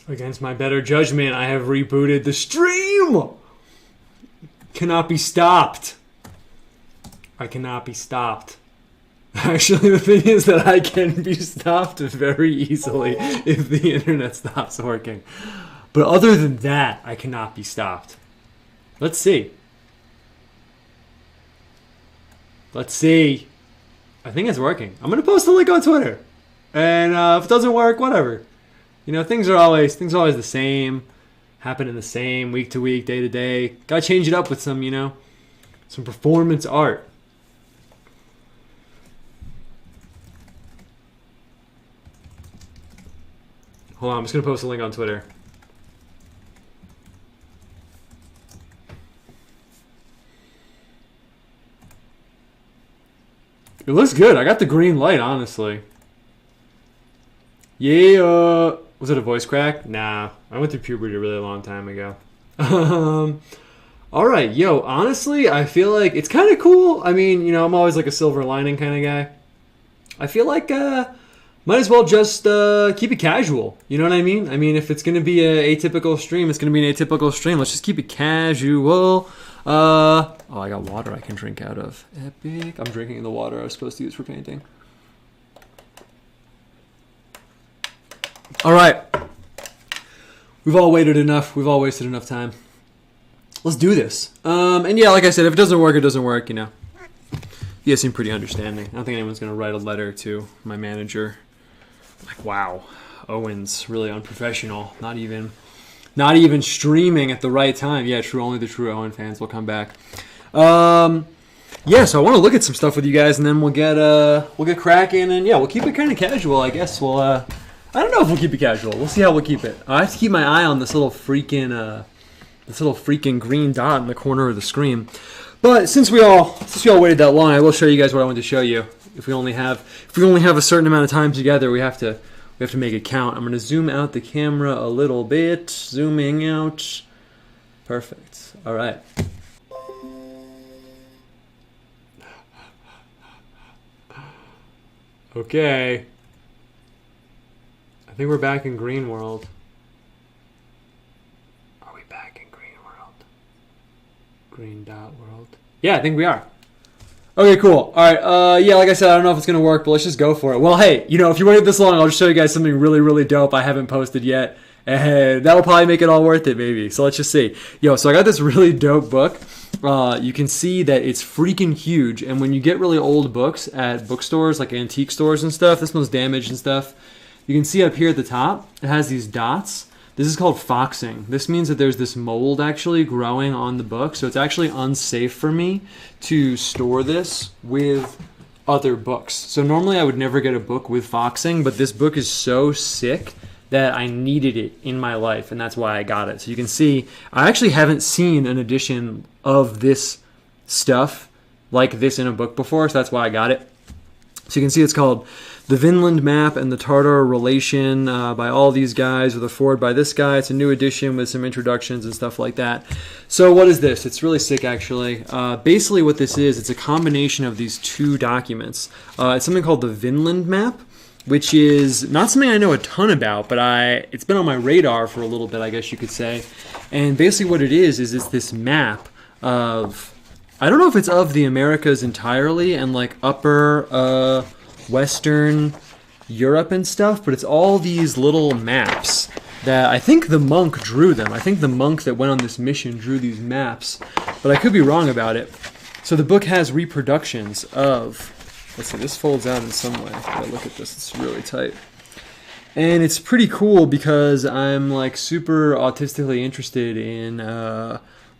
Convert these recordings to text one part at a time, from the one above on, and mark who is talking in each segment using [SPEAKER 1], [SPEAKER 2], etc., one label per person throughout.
[SPEAKER 1] Against my better judgment, I have rebooted the stream. Cannot be stopped. I cannot be stopped. Actually, the thing is that I can be stopped very easily if the internet stops working. But other than that, I cannot be stopped. Let's see. Let's see. I think it's working. I'm going to post a link on Twitter. And if it doesn't work, whatever. You know, things are always the same. Happening the same week to week, day to day. Gotta change it up with some, you know, some performance art. Hold on, I'm just going to post a link on Twitter. It looks good. I got the green light, honestly. Yeah. Was it a voice crack? Nah. I went through puberty a really long time ago. All right. Yo, honestly, I feel like it's kind of cool. I mean, you know, I'm always like a silver lining kind of guy. I feel like might as well just keep it casual. You know what I mean? I mean, if it's going to be an atypical stream, it's going to be an atypical stream. Let's just keep it casual. Oh, I got water I can drink out of. Epic. I'm drinking the water I was supposed to use for painting. All right. We've all waited enough. We've all wasted enough time. Let's do this. And yeah, like I said, if it doesn't work, it doesn't work, you know. You guys seem pretty understanding. I don't think anyone's going to write a letter to my manager. Like, wow, Owen's really unprofessional. Not even streaming at the right time. Yeah, true. Only the true Owen fans will come back. Yeah, so I want to look at some stuff with you guys, and then we'll get cracking, and yeah, we'll keep it kind of casual, I guess. We'll I don't know if we'll keep it casual. We'll see how we'll keep it. I have to keep my eye on this little freaking green dot in the corner of the screen. But since we all waited that long, I will show you guys what I wanted to show you. If we only have a certain amount of time together, we have to make it count. I'm going to zoom out the camera a little bit. Zooming out. Perfect. All right. Okay. I think we're back in green world. Are we back in green world? Green dot world? Yeah, I think we are. Okay, cool. All right. Yeah, like I said, I don't know if it's going to work, but let's just go for it. Well, hey, you know, if you waited this long, I'll just show you guys something really, really dope I haven't posted yet. And that'll probably make it all worth it, maybe. So let's just see. Yo, so I got this really dope book. You can see that it's freaking huge. And when you get really old books at bookstores, like antique stores and stuff, this one's damaged and stuff. You can see up here at the top, it has these dots. This is called foxing. This means that there's this mold actually growing on the book. So it's actually unsafe for me to store this with other books. So normally I would never get a book with foxing, but this book is so sick that I needed it in my life, and that's why I got it. So you can see, I actually haven't seen an edition of this stuff like this in a book before, so that's why I got it. So you can see it's called The Vinland Map and the Tartar Relation by all these guys, with a foreword by this guy. It's a new edition with some introductions and stuff like that. So what is this? It's really sick, actually. Basically what this is, it's a combination of these two documents. It's something called the Vinland Map, which is not something I know a ton about, but it's been on my radar for a little bit, I guess you could say. And basically what it is it's this map of, I don't know if it's of the Americas entirely and like upper Western Europe and stuff, but it's all these little maps that I think the monk drew them. I think the monk that went on this mission drew these maps, but I could be wrong about it. So the book has reproductions of, let's see, this folds out in some way. Look at this, it's really tight. And it's pretty cool because I'm like super autistically interested in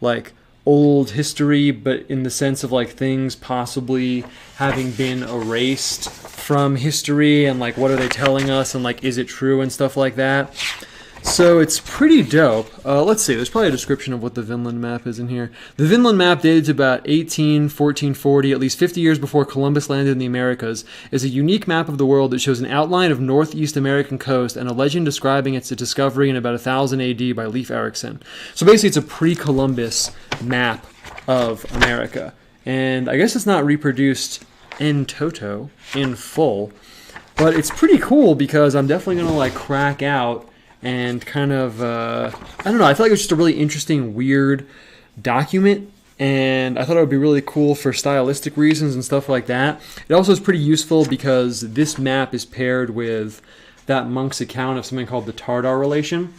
[SPEAKER 1] like old history, but in the sense of like things possibly having been erased from history, and like what are they telling us, and like is it true and stuff like that. So it's pretty dope. Let's see, there's probably a description of what the Vinland Map is in here. The Vinland Map, dated to about 1440, at least 50 years before Columbus landed in the Americas, is a unique map of the world that shows an outline of Northeast American coast and a legend describing its discovery in about 1000 AD by Leif Erikson. So basically it's a pre-Columbus map of America. And I guess it's not reproduced in toto, in full, but it's pretty cool because I'm definitely going to like crack out and kind of, I don't know, I feel like it was just a really interesting, weird document, and I thought it would be really cool for stylistic reasons and stuff like that. It also is pretty useful because this map is paired with that monk's account of something called the Tardar relation.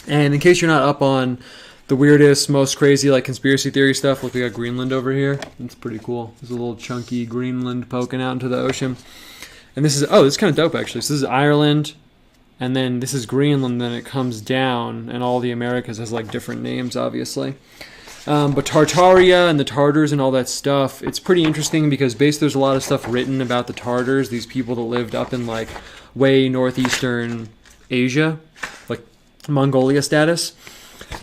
[SPEAKER 1] And in case you're not up on the weirdest, most crazy like conspiracy theory stuff, look, we got Greenland over here. It's pretty cool. There's a little chunky Greenland poking out into the ocean. And this is, oh, this is kind of dope actually. So this is Ireland, and then this is Greenland, then it comes down, and all the Americas has like different names, obviously. But Tartaria and the Tartars and all that stuff, it's pretty interesting because basically there's a lot of stuff written about the Tartars, these people that lived up in like way northeastern Asia, like Mongolia status.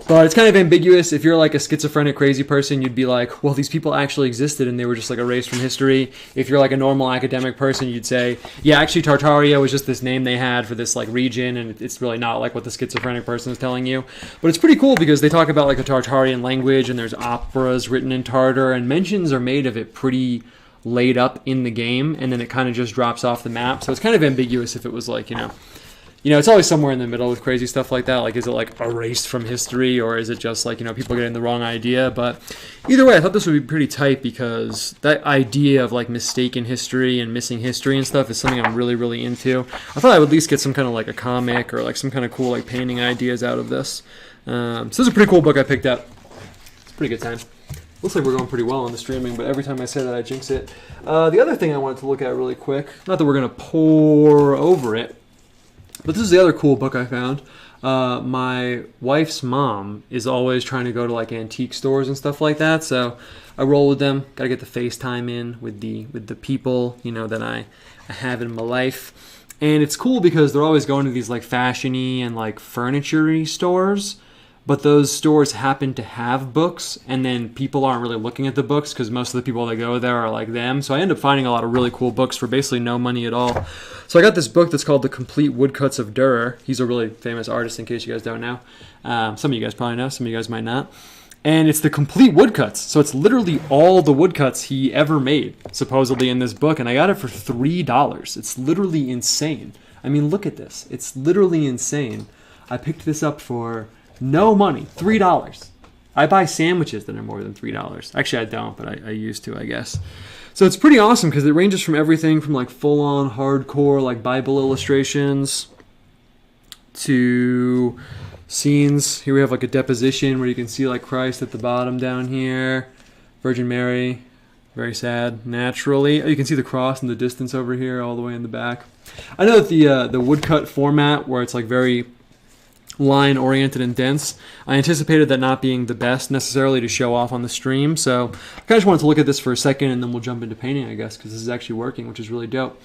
[SPEAKER 1] But it's kind of ambiguous. If you're like a schizophrenic crazy person, you'd be like, well, these people actually existed and they were just like erased from history. If you're like a normal academic person, you'd say, yeah, actually Tartaria was just this name they had for this like region, and it's really not like what the schizophrenic person is telling you. But it's pretty cool because they talk about like a Tartarian language, and there's operas written in Tartar, and mentions are made of it pretty laid up in the game, and then it kind of just drops off the map. So it's kind of ambiguous if it was like, you know, it's always somewhere in the middle with crazy stuff like that. Like, is it like erased from history, or is it just like, you know, people getting the wrong idea? But either way, I thought this would be pretty tight because that idea of like mistaken history and missing history and stuff is something I'm really, really into. I thought I would at least get some kind of like a comic or like some kind of cool like painting ideas out of this. So this is a pretty cool book I picked up. It's a pretty good time. Looks like we're going pretty well on the streaming, but every time I say that, I jinx it. The other thing I wanted to look at really quick, not that we're going to pour over it, but this is the other cool book I found. My wife's mom is always trying to go to like antique stores and stuff like that, so I roll with them. Got to get the FaceTime in with the people, you know, that I have in my life. And it's cool because they're always going to these like fashion-y and like furniture-y stores, but those stores happen to have books, and then people aren't really looking at the books because most of the people that go there are like them. So I end up finding a lot of really cool books for basically no money at all. So I got this book that's called The Complete Woodcuts of Durer. He's a really famous artist, in case you guys don't know. Some of you guys probably know, some of you guys might not. And it's the complete woodcuts. So it's literally all the woodcuts he ever made, supposedly, in this book. And I got it for $3. It's literally insane. I mean, look at this. It's literally insane. I picked this up for no money, $3. I buy sandwiches that are more than $3. Actually, I don't, but I used to, I guess. So it's pretty awesome because it ranges from everything from like full-on hardcore like Bible illustrations to scenes. Here we have like a deposition where you can see like Christ at the bottom down here, Virgin Mary, very sad, naturally. You can see the cross in the distance over here all the way in the back. I know that the woodcut format, where it's like very line oriented and dense, I anticipated that not being the best necessarily to show off on the stream, so I kind of just wanted to look at this for a second and then we'll jump into painting, I guess, because this is actually working, which is really dope.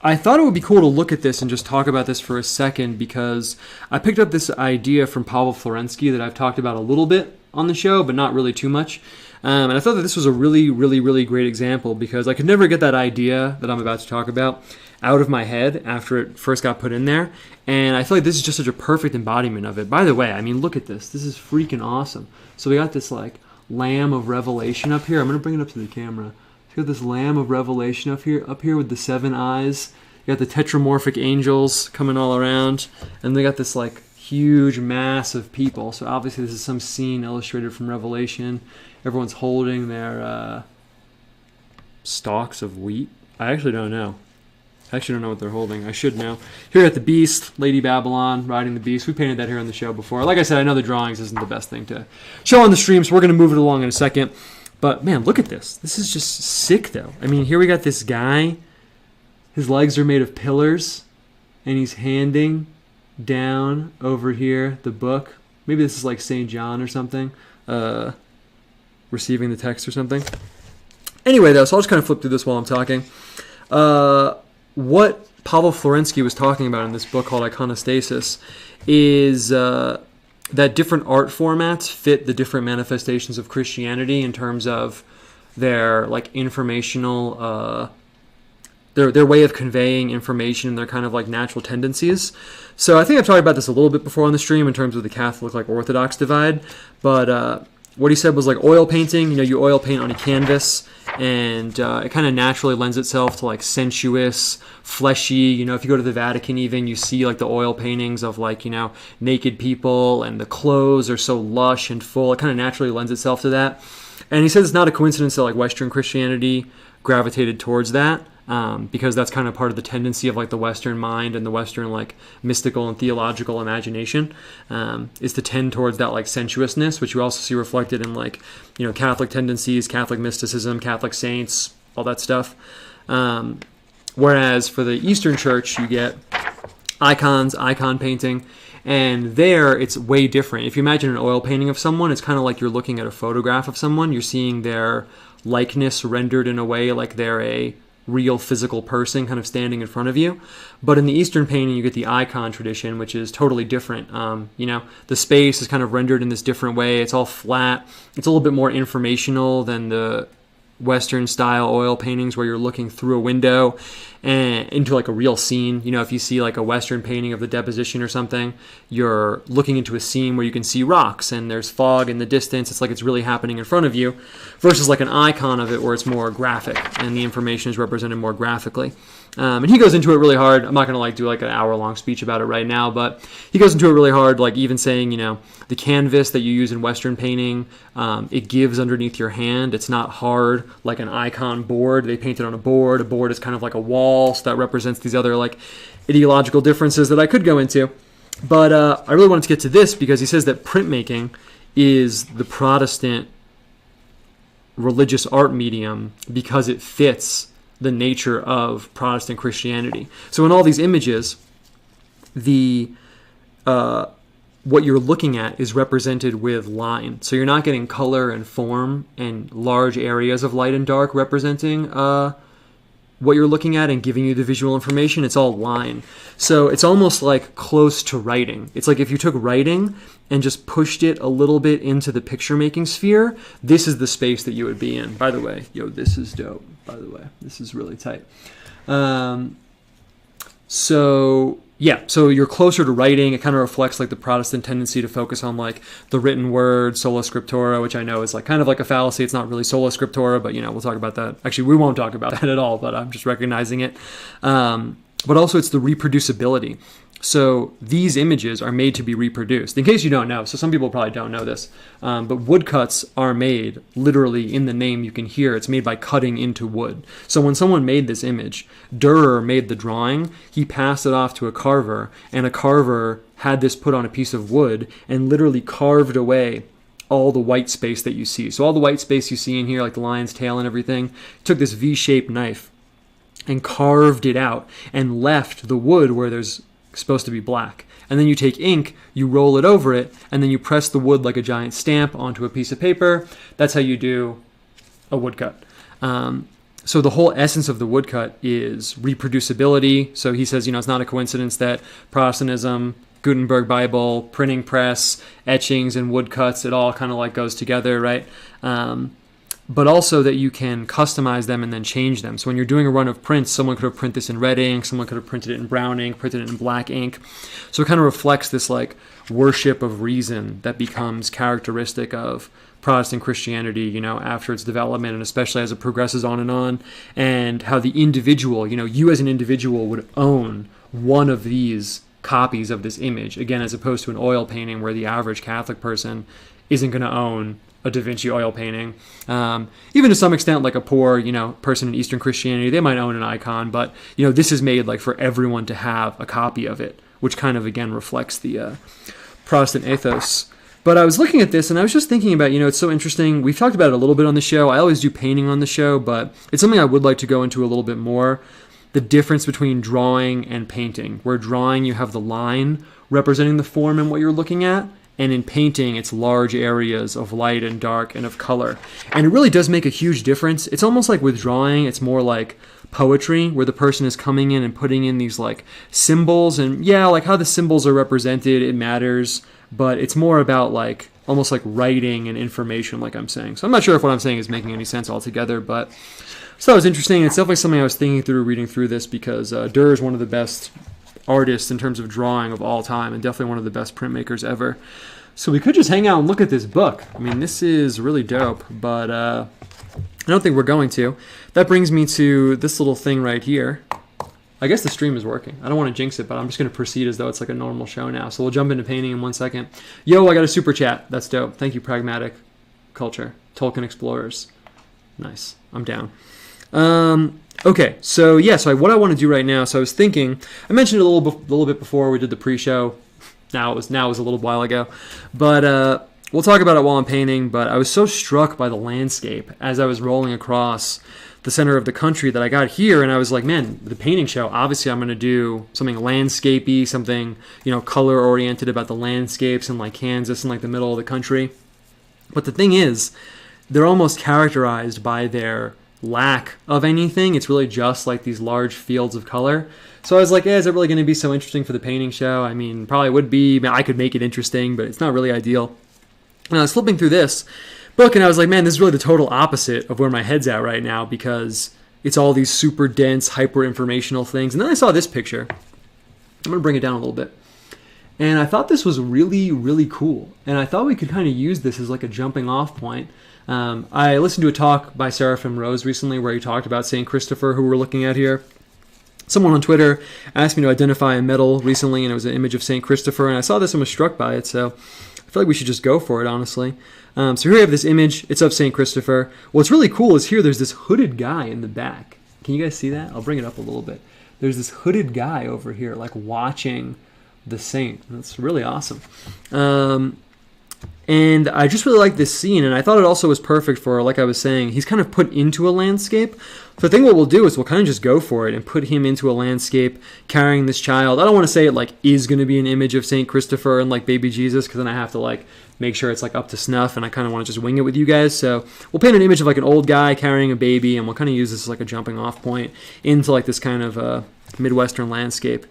[SPEAKER 1] I thought it would be cool to look at this and just talk about this for a second because I picked up this idea from Pavel Florensky that I've talked about a little bit on the show, but not really too much. And I thought that this was a really, really, really great example because I could never get that idea that I'm about to talk about out of my head after it first got put in there. And I feel like this is just such a perfect embodiment of it. By the way, I mean, look at this. This is freaking awesome. So we got this like Lamb of Revelation up here. I'm going to bring it up to the camera. We got this Lamb of Revelation up here with the 7 eyes. You got the tetramorphic angels coming all around. And they got this like huge mass of people. So obviously this is some scene illustrated from Revelation. Everyone's holding their stalks of wheat. I actually don't know. I actually don't know what they're holding. I should know. Here at the Beast, Lady Babylon riding the Beast. We painted that here on the show before. Like I said, I know the drawings isn't the best thing to show on the stream, so we're going to move it along in a second. But man, look at this. This is just sick, though. I mean, here we got this guy. His legs are made of pillars, and he's handing down over here the book. Maybe this is like St. John or something, receiving the text or something. Anyway, though, so I'll just kind of flip through this while I'm talking. What Pavel Florensky was talking about in this book called Iconostasis is that different art formats fit the different manifestations of Christianity in terms of their like informational, their way of conveying information and their kind of like natural tendencies. So I think I've talked about this a little bit before on the stream in terms of the Catholic like Orthodox divide, but what he said was like oil painting, you know, you oil paint on a canvas and it kind of naturally lends itself to like sensuous, fleshy. You know, if you go to the Vatican, even you see like the oil paintings of like, you know, naked people, and the clothes are so lush and full. It kind of naturally lends itself to that. And he says it's not a coincidence that like Western Christianity gravitated towards that. Because that's kind of part of the tendency of like the Western mind and the Western like mystical and theological imagination, is to tend towards that like sensuousness, which you also see reflected in like, you know, Catholic tendencies, Catholic mysticism, Catholic saints, all that stuff. Whereas for the Eastern Church, you get icons, icon painting, and there it's way different. If you imagine an oil painting of someone, it's kind of like you're looking at a photograph of someone. You're seeing their likeness rendered in a way like they're a real physical person kind of standing in front of you. But in the Eastern painting, you get the icon tradition, which is totally different. You know, the space is kind of rendered in this different way. It's all flat. It's a little bit more informational than the Western style oil paintings where you're looking through a window and into like a real scene. You know, if you see like a Western painting of the Deposition or something, you're looking into a scene where you can see rocks and there's fog in the distance. It's like it's really happening in front of you, versus like an icon of it where it's more graphic and the information is represented more graphically. And he goes into it really hard. I'm not going to like do like an hour-long speech about it right now, but he goes into it really hard, like even saying, you know, the canvas that you use in Western painting, it gives underneath your hand. It's not hard like an icon board. They paint it on a board. A board is kind of like a wall, so that represents these other like ideological differences that I could go into. But I really wanted to get to this because he says that printmaking is the Protestant religious art medium because it fits the nature of Protestant Christianity. So in all these images, the what you're looking at is represented with line. So you're not getting color and form and large areas of light and dark representing what you're looking at and giving you the visual information. It's all line. So it's almost like close to writing. It's like if you took writing and just pushed it a little bit into the picture making sphere, this is the space that you would be in. By the way, yo, this is dope. By the way, this is really tight. So you're closer to writing. It kind of reflects like the Protestant tendency to focus on like the written word, sola scriptura, which I know is like kind of like a fallacy. It's not really sola scriptura, but you know, we'll talk about that. Actually, we won't talk about that at all, but I'm just recognizing it. But also it's the reproducibility. So these images are made to be reproduced. In case you don't know, so some people probably don't know this, but woodcuts are made literally in the name you can hear. It's made by cutting into wood. So when someone made this image, Dürer made the drawing, he passed it off to a carver, and a carver had this put on a piece of wood and literally carved away all the white space that you see. So all the white space you see in here, like the lion's tail and everything, took this V-shaped knife and carved it out and left the wood where there's supposed to be black. And then you take ink, you roll it over it, and then you press the wood like a giant stamp onto a piece of paper. That's how you do a woodcut. So the whole essence of the woodcut is reproducibility. So he says, you know, it's not a coincidence that Protestantism, Gutenberg Bible, printing press, etchings, and woodcuts, it all kind of like goes together, right? But also that you can customize them and then change them. So when you're doing a run of prints, someone could have printed this in red ink, someone could have printed it in brown ink, printed it in black ink. So it kind of reflects this like worship of reason that becomes characteristic of Protestant Christianity, you know, after its development, and especially as it progresses on, and how the individual, you know, you as an individual would own one of these copies of this image, again, as opposed to an oil painting where the average Catholic person isn't going to own a Da Vinci oil painting. Even to some extent, like a poor, you know, person in Eastern Christianity, they might own an icon, but, you know, this is made like for everyone to have a copy of it, which kind of, again, reflects the Protestant ethos. But I was looking at this and I was just thinking about, you know, it's so interesting. We've talked about it a little bit on the show. I always do painting on the show, but it's something I would like to go into a little bit more. The difference between drawing and painting. Where drawing, you have the line representing the form and what you're looking at. And in painting, it's large areas of light and dark and of color. And it really does make a huge difference. It's almost like with drawing, it's more like poetry, where the person is coming in and putting in these like symbols. And yeah, like how the symbols are represented, it matters. But it's more about like almost like writing and information, like I'm saying. So I'm not sure if what I'm saying is making any sense altogether, but so that was interesting. It's definitely something I was thinking through reading through this, because Dürer is one of the best artists in terms of drawing of all time, and definitely one of the best printmakers ever. So we could just hang out and look at this book. I mean, this is really dope, but I don't think we're going to. That brings me to this little thing right here. I guess the stream is working. I don't want to jinx it, but I'm just going to proceed as though it's like a normal show now. So we'll jump into painting in 1 second. Yo, I got a super chat. That's dope. Thank you, Pragmatic Culture. Tolkien Explorers. Nice. I'm down. Okay, so yeah, so what I want to do right now, so I was thinking, I mentioned it a little bit before we did the pre-show. Now it was a little while ago. But we'll talk about it while I'm painting, but I was so struck by the landscape as I was rolling across the center of the country that I got here, and I was like, man, the painting show, obviously I'm going to do something landscapey, something, color oriented about the landscapes in like Kansas and like the middle of the country. But the thing is, they're almost characterized by their lack of anything. It's really just like these large fields of color. So I was like, is it really going to be so interesting for the painting show? I mean, probably would be. I could make it interesting, but it's not really ideal. And I was flipping through this book, and I was like, man, this is really the total opposite of where my head's at right now, because it's all these super dense, hyper-informational things. And then I saw this picture. I'm going to bring it down a little bit. And I thought this was really, really cool. And I thought we could kind of use this as like a jumping off point. I listened to a talk by Seraphim Rose recently where he talked about St. Christopher, who we're looking at here. Someone on Twitter asked me to identify a medal recently, and it was an image of St. Christopher. And I saw this and was struck by it, so I feel like we should just go for it, honestly. So here we have this image. It's of St. Christopher. What's really cool is here there's this hooded guy in the back. Can you guys see that? I'll bring it up a little bit. There's this hooded guy over here, like watching the saint. That's really awesome. And I just really like this scene, and I thought it also was perfect for, like I was saying, he's kind of put into a landscape. So I think what we'll do is we'll kind of just go for it and put him into a landscape carrying this child. I don't want to say it like is going to be an image of St. Christopher and like baby Jesus, because then I have to like make sure it's like up to snuff, and I kind of want to just wing it with you guys. So we'll paint an image of like an old guy carrying a baby, and we'll kind of use this as like a jumping off point into like this kind of Midwestern landscape.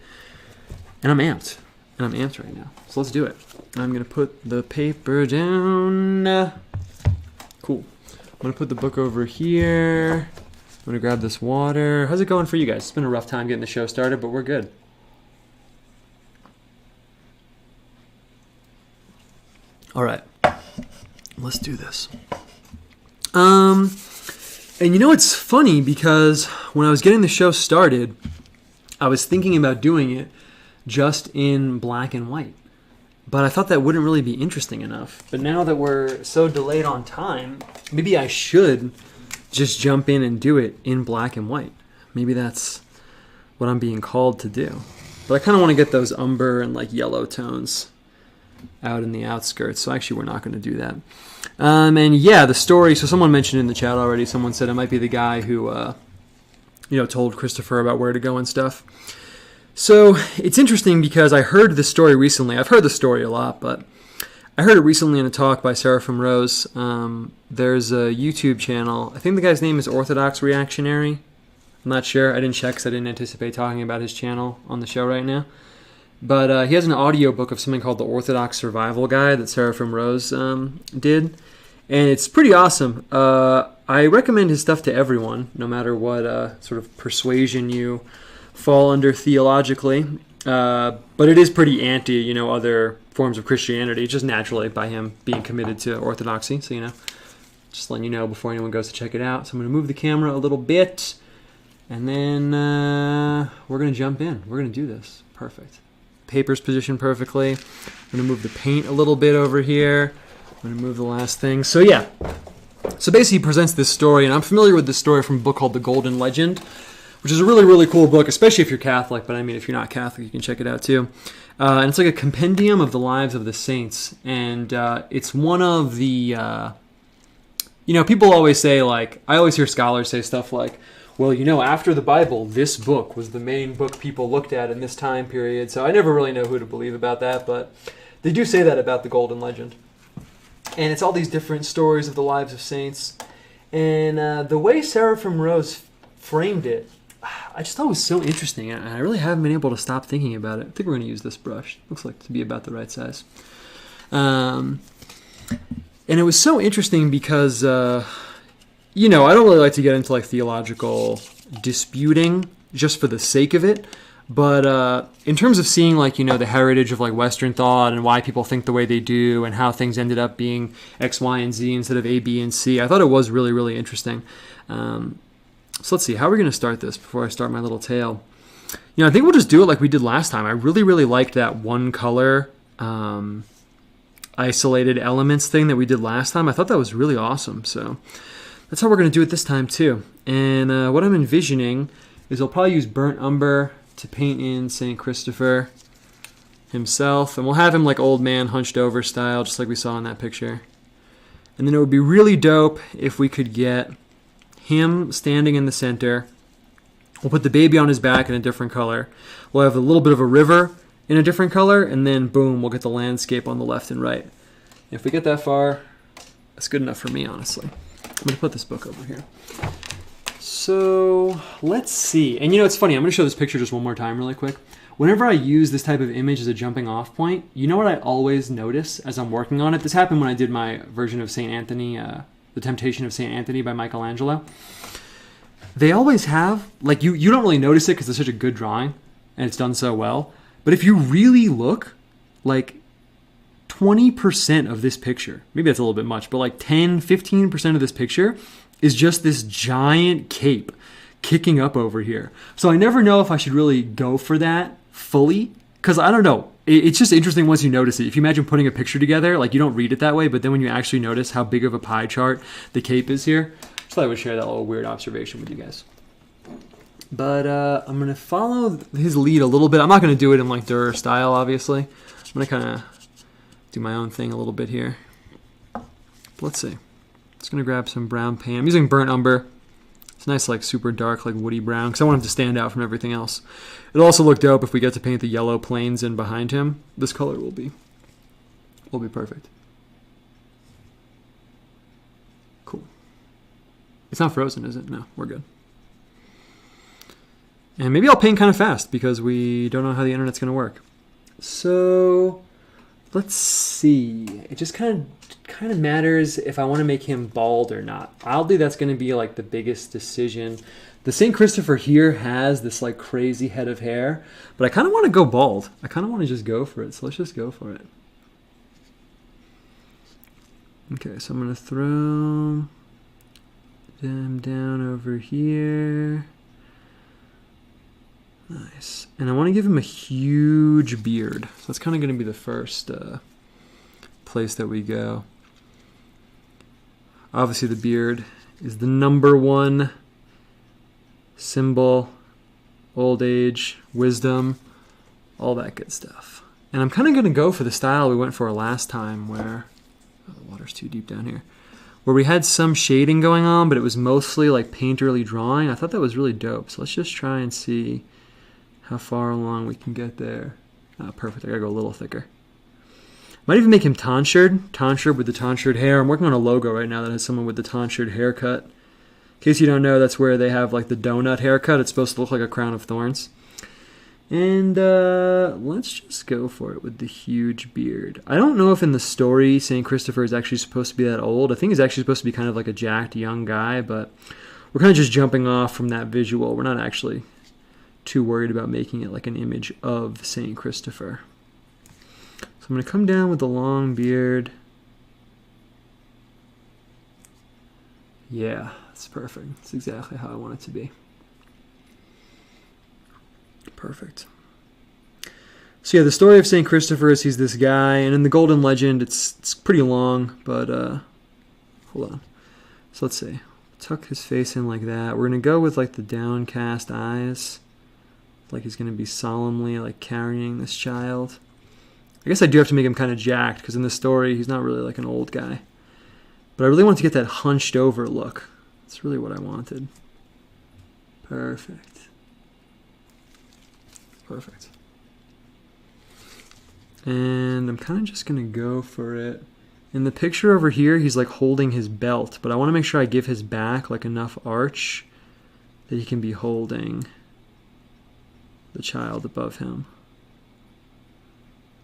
[SPEAKER 1] And I'm amped. Right now. So let's do it. I'm going to put the paper down. Cool. I'm going to put the book over here. I'm going to grab this water. How's it going for you guys? It's been a rough time getting the show started, but we're good. All right. Let's do this. And it's funny because when I was getting the show started, I was thinking about doing it just in black and white. But I thought that wouldn't really be interesting enough. But now that we're so delayed on time, maybe I should just jump in and do it in black and white. Maybe that's what I'm being called to do. But I kind of want to get those umber and like yellow tones out in the outskirts. So actually we're not going to do that. And yeah, the story, so someone mentioned in the chat already, someone said it might be the guy who told Christopher about where to go and stuff. So it's interesting because I heard this story recently. I've heard the story a lot, but I heard it recently in a talk by Seraphim Rose. There's a YouTube channel. I think the guy's name is Orthodox Reactionary. I'm not sure. I didn't check because I didn't anticipate talking about his channel on the show right now. But he has an audiobook of something called the Orthodox Survival Guide that Seraphim Rose did. And it's pretty awesome. I recommend his stuff to everyone, no matter what sort of persuasion you fall under theologically, but it is pretty anti, other forms of Christianity, just naturally by him being committed to orthodoxy. So, just letting you know before anyone goes to check it out. So I'm going to move the camera a little bit, and then we're going to jump in. We're going to do this. Perfect. Paper's positioned perfectly. I'm going to move the paint a little bit over here. I'm going to move the last thing. So yeah. So basically he presents this story, and I'm familiar with this story from a book called The Golden Legend, which is a really, really cool book, especially if you're Catholic. But I mean, if you're not Catholic, you can check it out too. And it's like a compendium of the lives of the saints. And it's one of the, people always say, like, I always hear scholars say stuff like, well, after the Bible, this book was the main book people looked at in this time period. So I never really know who to believe about that, but they do say that about the Golden Legend. And it's all these different stories of the lives of saints. And the way Seraphim Rose framed it, I just thought it was so interesting, and I really haven't been able to stop thinking about it. I think we're going to use this brush. Looks like to be about the right size. And it was so interesting because, I don't really like to get into like theological disputing just for the sake of it. But in terms of seeing like, you know, the heritage of like Western thought and why people think the way they do and how things ended up being X, Y, and Z instead of A, B, and C, I thought it was really, really interesting. So let's see, how are we going to start this before I start my little tale? You know, I think we'll just do it like we did last time. I really, really liked that one color isolated elements thing that we did last time. I thought that was really awesome. So that's how we're going to do it this time too. And what I'm envisioning is I'll probably use burnt umber to paint in St. Christopher himself. And we'll have him like old man hunched over style, just like we saw in that picture. And then it would be really dope if we could get him standing in the center. We'll put the baby on his back in a different color. We'll have a little bit of a river in a different color, and then boom, we'll get the landscape on the left and right. If we get that far, that's good enough for me, honestly. I'm going to put this book over here. So let's see. And you know, it's funny. I'm going to show this picture just one more time really quick. Whenever I use this type of image as a jumping off point, you know what I always notice as I'm working on it? This happened when I did my version of St. Anthony, The Temptation of St. Anthony by Michelangelo. They always have, like, you don't really notice it because it's such a good drawing and it's done so well. But if you really look, like 20% of this picture, maybe that's a little bit much, but like 10, 15% of this picture is just this giant cape kicking up over here. So I never know if I should really go for that fully, because I don't know. It's just interesting once you notice it. If you imagine putting a picture together, like you don't read it that way, but then when you actually notice how big of a pie chart the cape is here, just thought I would share that little weird observation with you guys. But I'm going to follow his lead a little bit. I'm not going to do it in like Durer style, obviously. I'm going to kind of do my own thing a little bit here. But let's see. Just going to grab some brown paint. I'm using burnt umber. It's nice, like super dark, like woody brown, because I want him to stand out from everything else. It'll also look dope if we get to paint the yellow planes in behind him. This color will be perfect. Cool. It's not frozen, is it? No, we're good. And maybe I'll paint kind of fast because we don't know how the internet's going to work. So let's see. It just kind of matters if I want to make him bald or not. Oddly, that's going to be like the biggest decision. The St. Christopher here has this like crazy head of hair, but I kind of want to go bald. I kind of want to just go for it. So let's just go for it. Okay, so I'm going to throw them down over here. Nice. And I want to give him a huge beard. So that's kind of going to be the first place that we go. Obviously the beard is the #1 symbol, old age, wisdom, all that good stuff. And I'm kind of going to go for the style we went for last time where, oh, the water's too deep down here, where we had some shading going on, but it was mostly like painterly drawing. I thought that was really dope. So let's just try and see how far along we can get there. Oh, perfect. I gotta go a little thicker. Might even make him tonsured with the tonsured hair. I'm working on a logo right now that has someone with the tonsured haircut. In case you don't know, that's where they have like the donut haircut. It's supposed to look like a crown of thorns. And let's just go for it with the huge beard. I don't know if in the story St. Christopher is actually supposed to be that old. I think he's actually supposed to be kind of like a jacked young guy, but we're kind of just jumping off from that visual. We're not actually too worried about making it like an image of St. Christopher. So I'm going to come down with the long beard. Yeah, that's perfect. That's exactly how I want it to be. Perfect. So yeah, the story of St. Christopher is he's this guy, and in the Golden Legend it's pretty long, but hold on. So let's see. Tuck his face in like that. We're going to go with like the downcast eyes. Like he's going to be solemnly like carrying this child. I guess I do have to make him kind of jacked because in the story he's not really like an old guy. But I really wanted to get that hunched over look. That's really what I wanted. Perfect. Perfect. And I'm kind of just going to go for it. In the picture over here, he's like holding his belt, but I want to make sure I give his back like enough arch that he can be holding the child above him.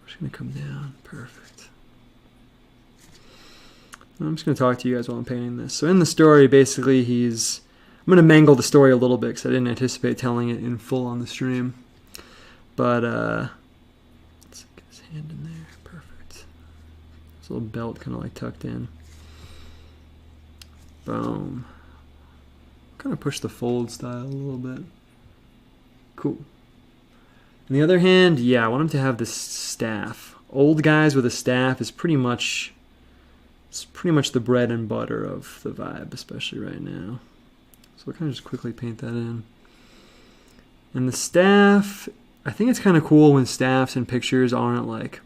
[SPEAKER 1] I'm just going to come down. Perfect. I'm just going to talk to you guys while I'm painting this. So in the story, basically I'm going to mangle the story a little bit because I didn't anticipate telling it in full on the stream. But let's get his hand in there. Perfect. His little belt kind of like tucked in. Boom. Kind of push the fold style a little bit. Cool. On the other hand, yeah, I want him to have this staff. Old guys with a staff is pretty much the bread and butter of the vibe, especially right now. So we'll kind of just quickly paint that in. And the staff, I think it's kind of cool when staffs in pictures aren't like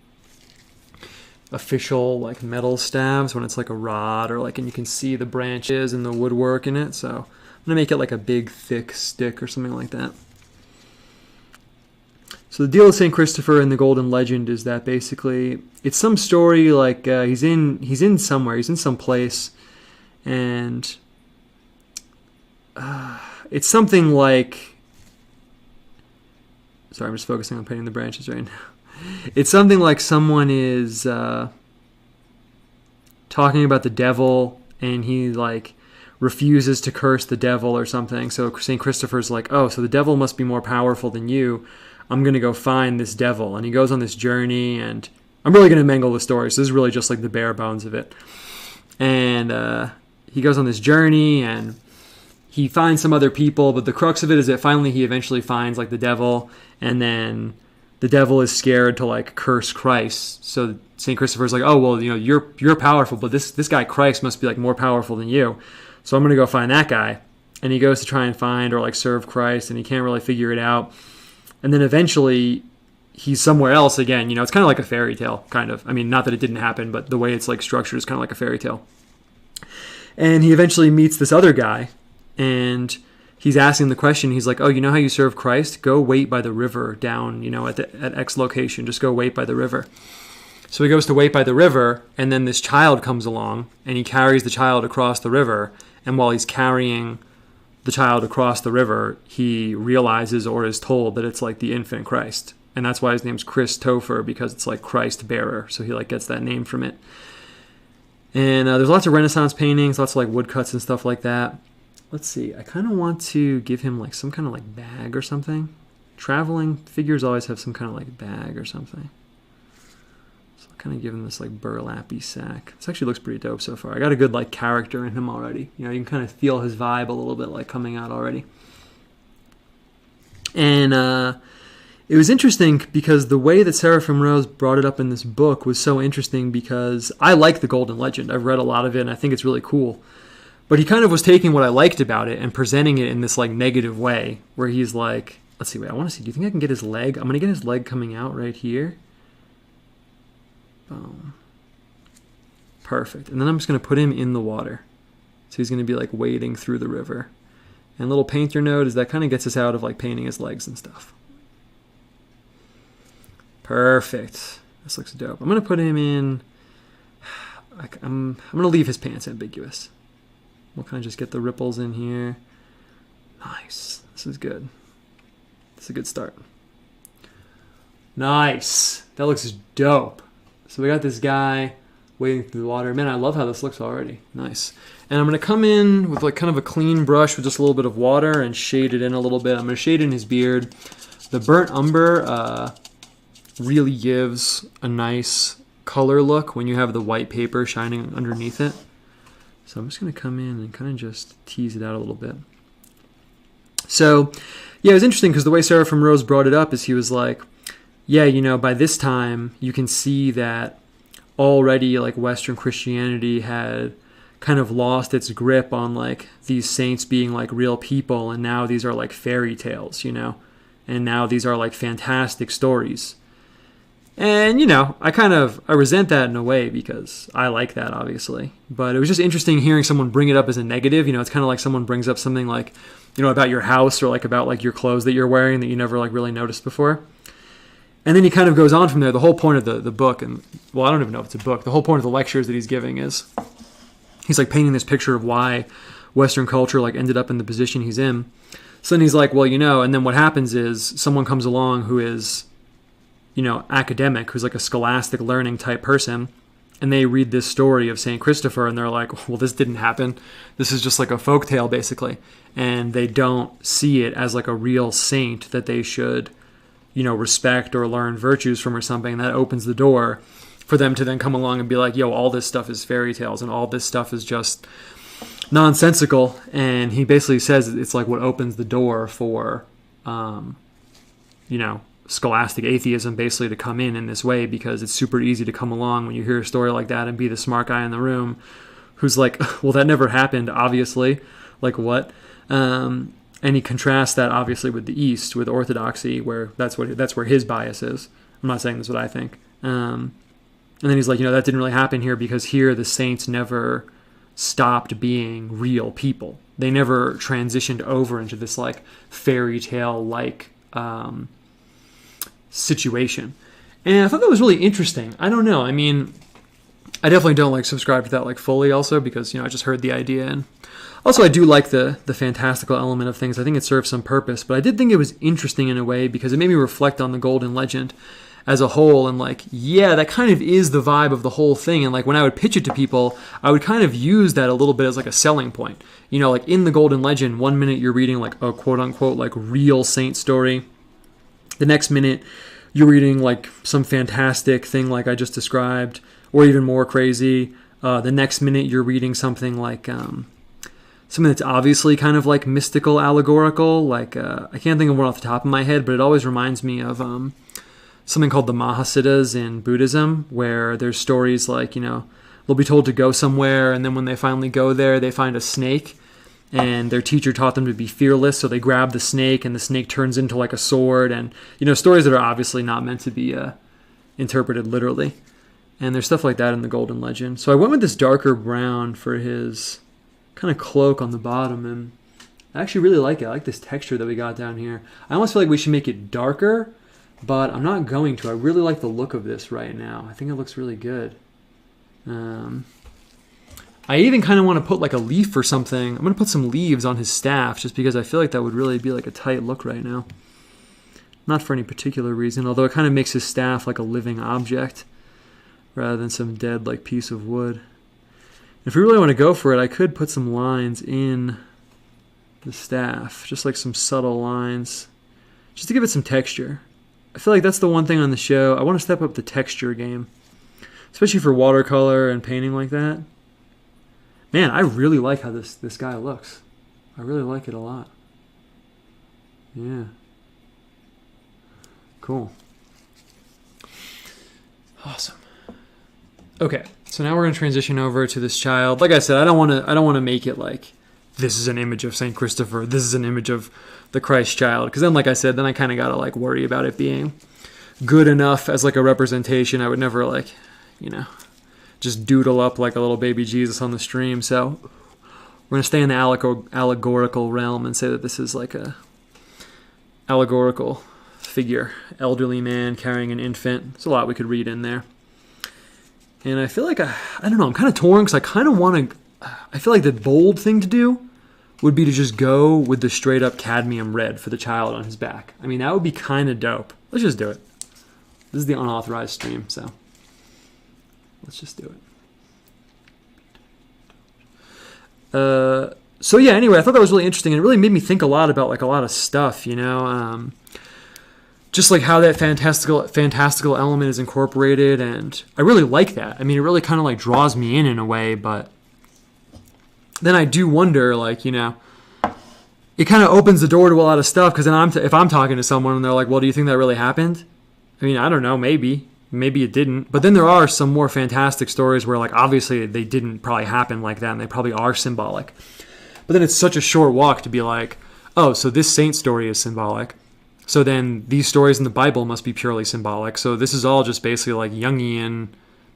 [SPEAKER 1] official like metal staves, when it's like a rod or like, and you can see the branches and the woodwork in it. So I'm gonna make it like a big thick stick or something like that. So the deal with St. Christopher in the Golden Legend is that basically it's some story like he's in somewhere, he's in some place, and it's something like, sorry, I'm just focusing on painting the branches right now. It's something like someone is talking about the devil, and he like refuses to curse the devil or something. So St. Christopher's like, oh, so the devil must be more powerful than you. I'm going to go find this devil. And he goes on this journey, and I'm really going to mangle the story. So this is really just like the bare bones of it. And he goes on this journey, and he finds some other people, but the crux of it is that finally he eventually finds like the devil, and then the devil is scared to like curse Christ. So St. Christopher's like, oh, well, you know, you're powerful, but this guy Christ must be like more powerful than you. So I'm going to go find that guy. And he goes to try and find or like serve Christ, and he can't really figure it out. And then eventually he's somewhere else again. You know, it's kind of like a fairy tale, kind of. I mean, not that it didn't happen, but the way it's like structured is kind of like a fairy tale. And he eventually meets this other guy, and he's asking the question. He's like, oh, you know how you serve Christ? Go wait by the river down, you know, at X location. Just go wait by the river. So he goes to wait by the river, and then this child comes along, and he carries the child across the river. And while he's carrying the child across the river, he realizes or is told that it's like the infant Christ. And that's why his name's Christopher, because it's like Christ bearer. So he like gets that name from it. And there's lots of Renaissance paintings, lots of like woodcuts and stuff like that. Let's see, I kind of want to give him like some kind of like bag or something. Traveling figures always have some kind of like bag or something. So I'll kind of give him this like burlappy sack. This actually looks pretty dope so far. I got a good like character in him already. You know, you can kind of feel his vibe a little bit like coming out already. And it was interesting because the way that Seraphim Rose brought it up in this book was so interesting, because I like the Golden Legend. I've read a lot of it, and I think it's really cool. But he kind of was taking what I liked about it and presenting it in this like negative way, where he's like, let's see, wait, I want to see, do you think I can get his leg? I'm going to get his leg coming out right here. Boom. Perfect. And then I'm just going to put him in the water. So he's going to be like wading through the river. And a little painter note is that kind of gets us out of like painting his legs and stuff. Perfect. This looks dope. I'm going to put him in, I'm going to leave his pants ambiguous. We'll kind of just get the ripples in here. Nice. This is good. This is a good start. Nice. That looks dope. So we got this guy wading through the water. Man, I love how this looks already. Nice. And I'm going to come in with like kind of a clean brush with just a little bit of water and shade it in a little bit. I'm going to shade in his beard. The burnt umber really gives a nice color look when you have the white paper shining underneath it. So I'm just going to come in and kind of just tease it out a little bit. So, yeah, it was interesting because the way Seraphim Rose brought it up is he was like, yeah, you know, by this time you can see that already like Western Christianity had kind of lost its grip on like these saints being like real people, and now these are like fairy tales, you know, and now these are like fantastic stories. And, you know, I resent that in a way because I like that, obviously. But it was just interesting hearing someone bring it up as a negative. You know, it's kind of like someone brings up something like, you know, about your house or like about like your clothes that you're wearing that you never like really noticed before. And then he kind of goes on from there. The whole point of the book, and well, I don't even know if it's a book. The whole point of the lectures that he's giving is he's like painting this picture of why Western culture like ended up in the position he's in. So then he's like, well, you know, and then what happens is someone comes along who is, you know, academic, who's like a scholastic learning type person, and they read this story of St. Christopher and they're like, well, this didn't happen. This is just like a folktale basically. And they don't see it as like a real saint that they should respect or learn virtues from or something. That opens the door for them to then come along and be like, yo, all this stuff is fairy tales and all this stuff is just nonsensical. And he basically says it's like what opens the door for, scholastic atheism basically to come in this way, because it's super easy to come along when you hear a story like that and be the smart guy in the room who's like, well, that never happened, obviously. Like, what? And he contrasts that obviously with the East, with Orthodoxy, where that's where his bias is. I'm not saying that's what I think. And then he's like, that didn't really happen here because here the saints never stopped being real people. They never transitioned over into this like fairy tale like situation. And I thought that was really interesting. I don't know. I mean, I definitely don't like subscribe to that like fully also because, I just heard the idea. And also I do like the fantastical element of things. I think it serves some purpose, but I did think it was interesting in a way because it made me reflect on the Golden Legend as a whole, and like, yeah, that kind of is the vibe of the whole thing. And like when I would pitch it to people, I would kind of use that a little bit as like a selling point. Like in the Golden Legend, one minute you're reading like a quote unquote like real saint story. The next minute you're reading like some fantastic thing like I just described, or even more crazy. The next minute you're reading something like something that's obviously kind of like mystical, allegorical. Like I can't think of one off the top of my head, but it always reminds me of something called the Mahasiddhas in Buddhism, where there's stories like, they'll be told to go somewhere, and then when they finally go there, they find a snake, and their teacher taught them to be fearless, so they grab the snake, and the snake turns into like a sword, and, stories that are obviously not meant to be interpreted literally. And there's stuff like that in the Golden Legend. So I went with this darker brown for his kind of cloak on the bottom, and I actually really like it. I like this texture that we got down here. I almost feel like we should make it darker, but I'm not going to. I really like the look of this right now. I think it looks really good. I even kind of want to put like a leaf or something. I'm going to put some leaves on his staff just because I feel like that would really be like a tight look right now. Not for any particular reason, although it kind of makes his staff like a living object rather than some dead like piece of wood. If we really want to go for it, I could put some lines in the staff, just like some subtle lines, just to give it some texture. I feel like that's the one thing on the show. I want to step up the texture game, especially for watercolor and painting like that. Man, I really like how this guy looks. I really like it a lot. Yeah. Cool. Awesome. Okay, so now we're going to transition over to this child. Like I said, I don't want to make it like this is an image of Saint Christopher, this is an image of the Christ child, because then, like I said, then I kind of got to like worry about it being good enough as like a representation. I would never like, just doodle up like a little baby Jesus on the stream. So we're going to stay in the allegorical realm and say that this is like a allegorical figure, elderly man carrying an infant. There's a lot we could read in there. And I feel like, I don't know, I'm kind of torn because I kind of want to, I feel like the bold thing to do would be to just go with the straight up cadmium red for the child on his back. I mean, that would be kind of dope. Let's just do it. This is the unauthorized stream, so let's just do it. So yeah, anyway, I thought that was really interesting, and it really made me think a lot about like a lot of stuff, just like how that fantastical element is incorporated, and I really like that. I mean, it really kind of like draws me in a way, but then I do wonder, like, it kind of opens the door to a lot of stuff, because then if I'm talking to someone and they're like, well, do you think that really happened? I mean, I don't know, maybe it didn't, but then there are some more fantastic stories where like obviously they didn't probably happen like that, and they probably are symbolic, but then it's such a short walk to be like, oh, so this saint story is symbolic, so then these stories in the Bible must be purely symbolic, so this is all just basically like Jungian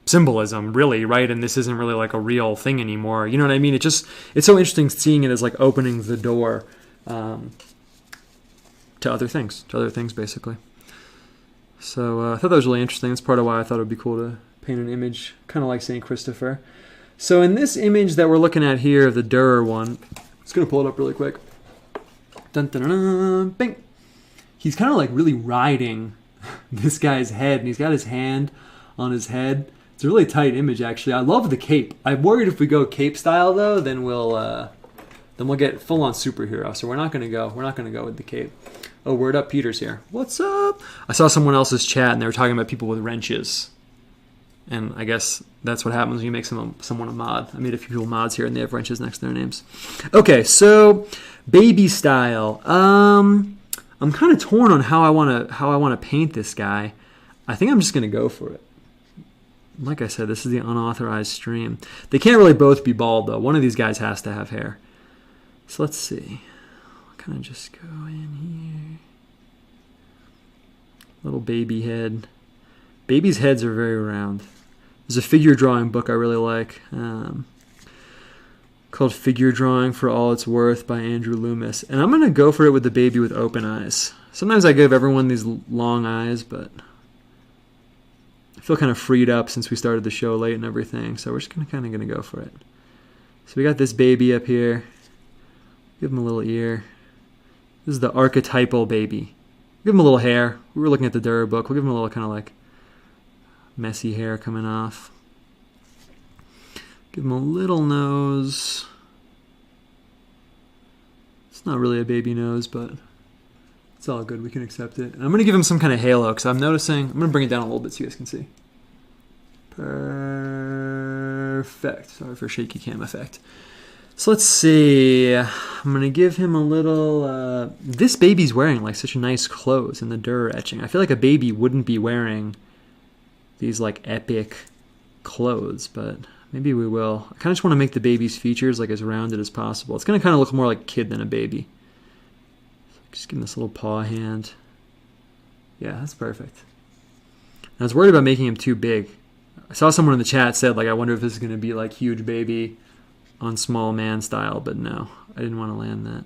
[SPEAKER 1] symbolism, really, right? And this isn't really like a real thing anymore. You know what I mean? It's so interesting seeing it as like opening the door to other things basically. So I thought that was really interesting. That's part of why I thought it would be cool to paint an image kind of like St. Christopher. So in this image that we're looking at here, the Durer one, I'm just going to pull it up really quick. Dun, dun, dun, dun, bing. He's kind of like really riding this guy's head, and he's got his hand on his head. It's a really tight image, actually. I love the cape. I'm worried if we go cape style, though, then we'll then we'll get full on superhero. So we're not gonna go with the cape. Oh, word up, Peter's here. What's up? I saw someone else's chat and they were talking about people with wrenches. And I guess that's what happens when you make someone a mod. I made a few people mods here and they have wrenches next to their names. Okay, so baby style. I'm kind of torn on how I wanna paint this guy. I think I'm just gonna go for it. Like I said, this is the unauthorized stream. They can't really both be bald though. One of these guys has to have hair. So let's see. I'll kind of just go in here. Little baby head. Babies' heads are very round. There's a figure drawing book I really like called Figure Drawing for All It's Worth by Andrew Loomis. And I'm going to go for it with the baby with open eyes. Sometimes I give everyone these long eyes, but I feel kind of freed up since we started the show late and everything. So we're just kind of go for it. So we got this baby up here. Give him a little ear. This is the archetypal baby. Give him a little hair. We were looking at the Durer book. We'll give him a little kind of like messy hair coming off. Give him a little nose. It's not really a baby nose, but it's all good. We can accept it. And I'm going to give him some kind of halo because I'm noticing. I'm going to bring it down a little bit so you guys can see. Perfect. Sorry for shaky cam effect. So let's see. I'm going to give him a little... this baby's wearing like such nice clothes in the Durer etching. I feel like a baby wouldn't be wearing these like epic clothes, but maybe we will. I kind of just want to make the baby's features like as rounded as possible. It's going to kind of look more like a kid than a baby. Just give him this little paw hand. Yeah, that's perfect. I was worried about making him too big. I saw someone in the chat said like, I wonder if this is going to be like huge baby on small man style, but no, I didn't want to land that.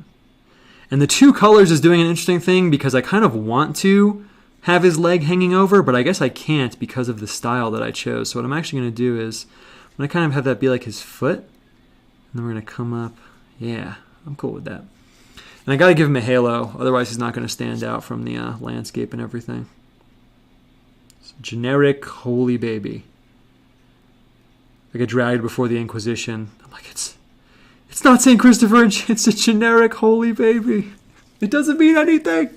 [SPEAKER 1] And the two colors is doing an interesting thing because I kind of want to have his leg hanging over, but I guess I can't because of the style that I chose. So what I'm actually going to do is I'm going to kind of have that be like his foot, and then we're going to come up. Yeah, I'm cool with that. And I got to give him a halo, otherwise he's not going to stand out from the landscape and everything. It's a generic holy baby. Like a dragged before the Inquisition. I'm like, it's not St. Christopher, it's a generic holy baby. It doesn't mean anything.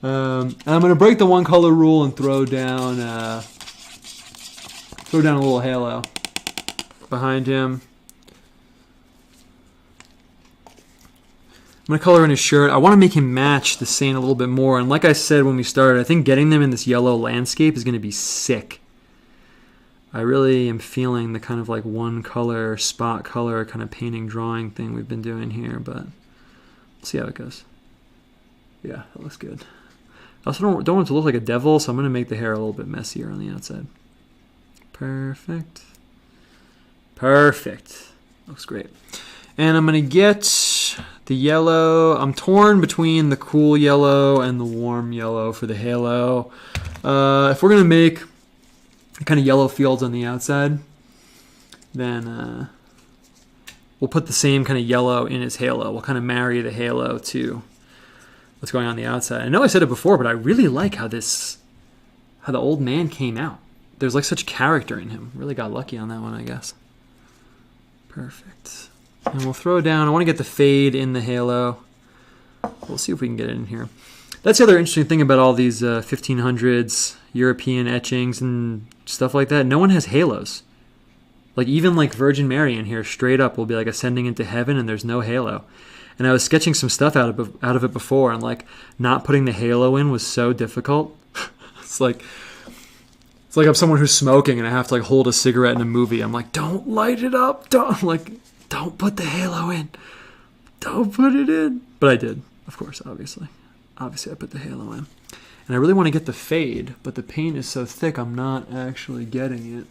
[SPEAKER 1] And I'm going to break the one color rule and throw down a little halo behind him. I'm going to color in his shirt. I want to make him match the Saint a little bit more. And like I said when we started, I think getting them in this yellow landscape is going to be sick. I really am feeling the kind of like one color, spot color kind of painting, drawing thing we've been doing here, but we'll see how it goes. Yeah, that looks good. I also don't want it to look like a devil, so I'm going to make the hair a little bit messier on the outside. Perfect. Perfect. Looks great. And I'm going to get the yellow. I'm torn between the cool yellow and the warm yellow for the halo. If we're going to make kind of yellow fields on the outside, then we'll put the same kind of yellow in his halo. We'll kind of marry the halo to what's going on the outside. I know I said it before, but I really like how the old man came out. There's like such character in him. Really got lucky on that one, I guess. Perfect. And we'll throw down, I want to get the fade in the halo. We'll see if we can get it in here. That's the other interesting thing about all these 1500s European etchings and stuff like that. No one has halos. Like even like Virgin Mary in here straight up will be like ascending into heaven and there's no halo. And I was sketching some stuff out of it before, and like not putting the halo in was so difficult. It's like I'm someone who's smoking and I have to like hold a cigarette in a movie. I'm like, don't light it up. Don't put the halo in. Don't put it in. But I did, of course, obviously. Obviously I put the halo in. And I really want to get the fade, but the paint is so thick I'm not actually getting it.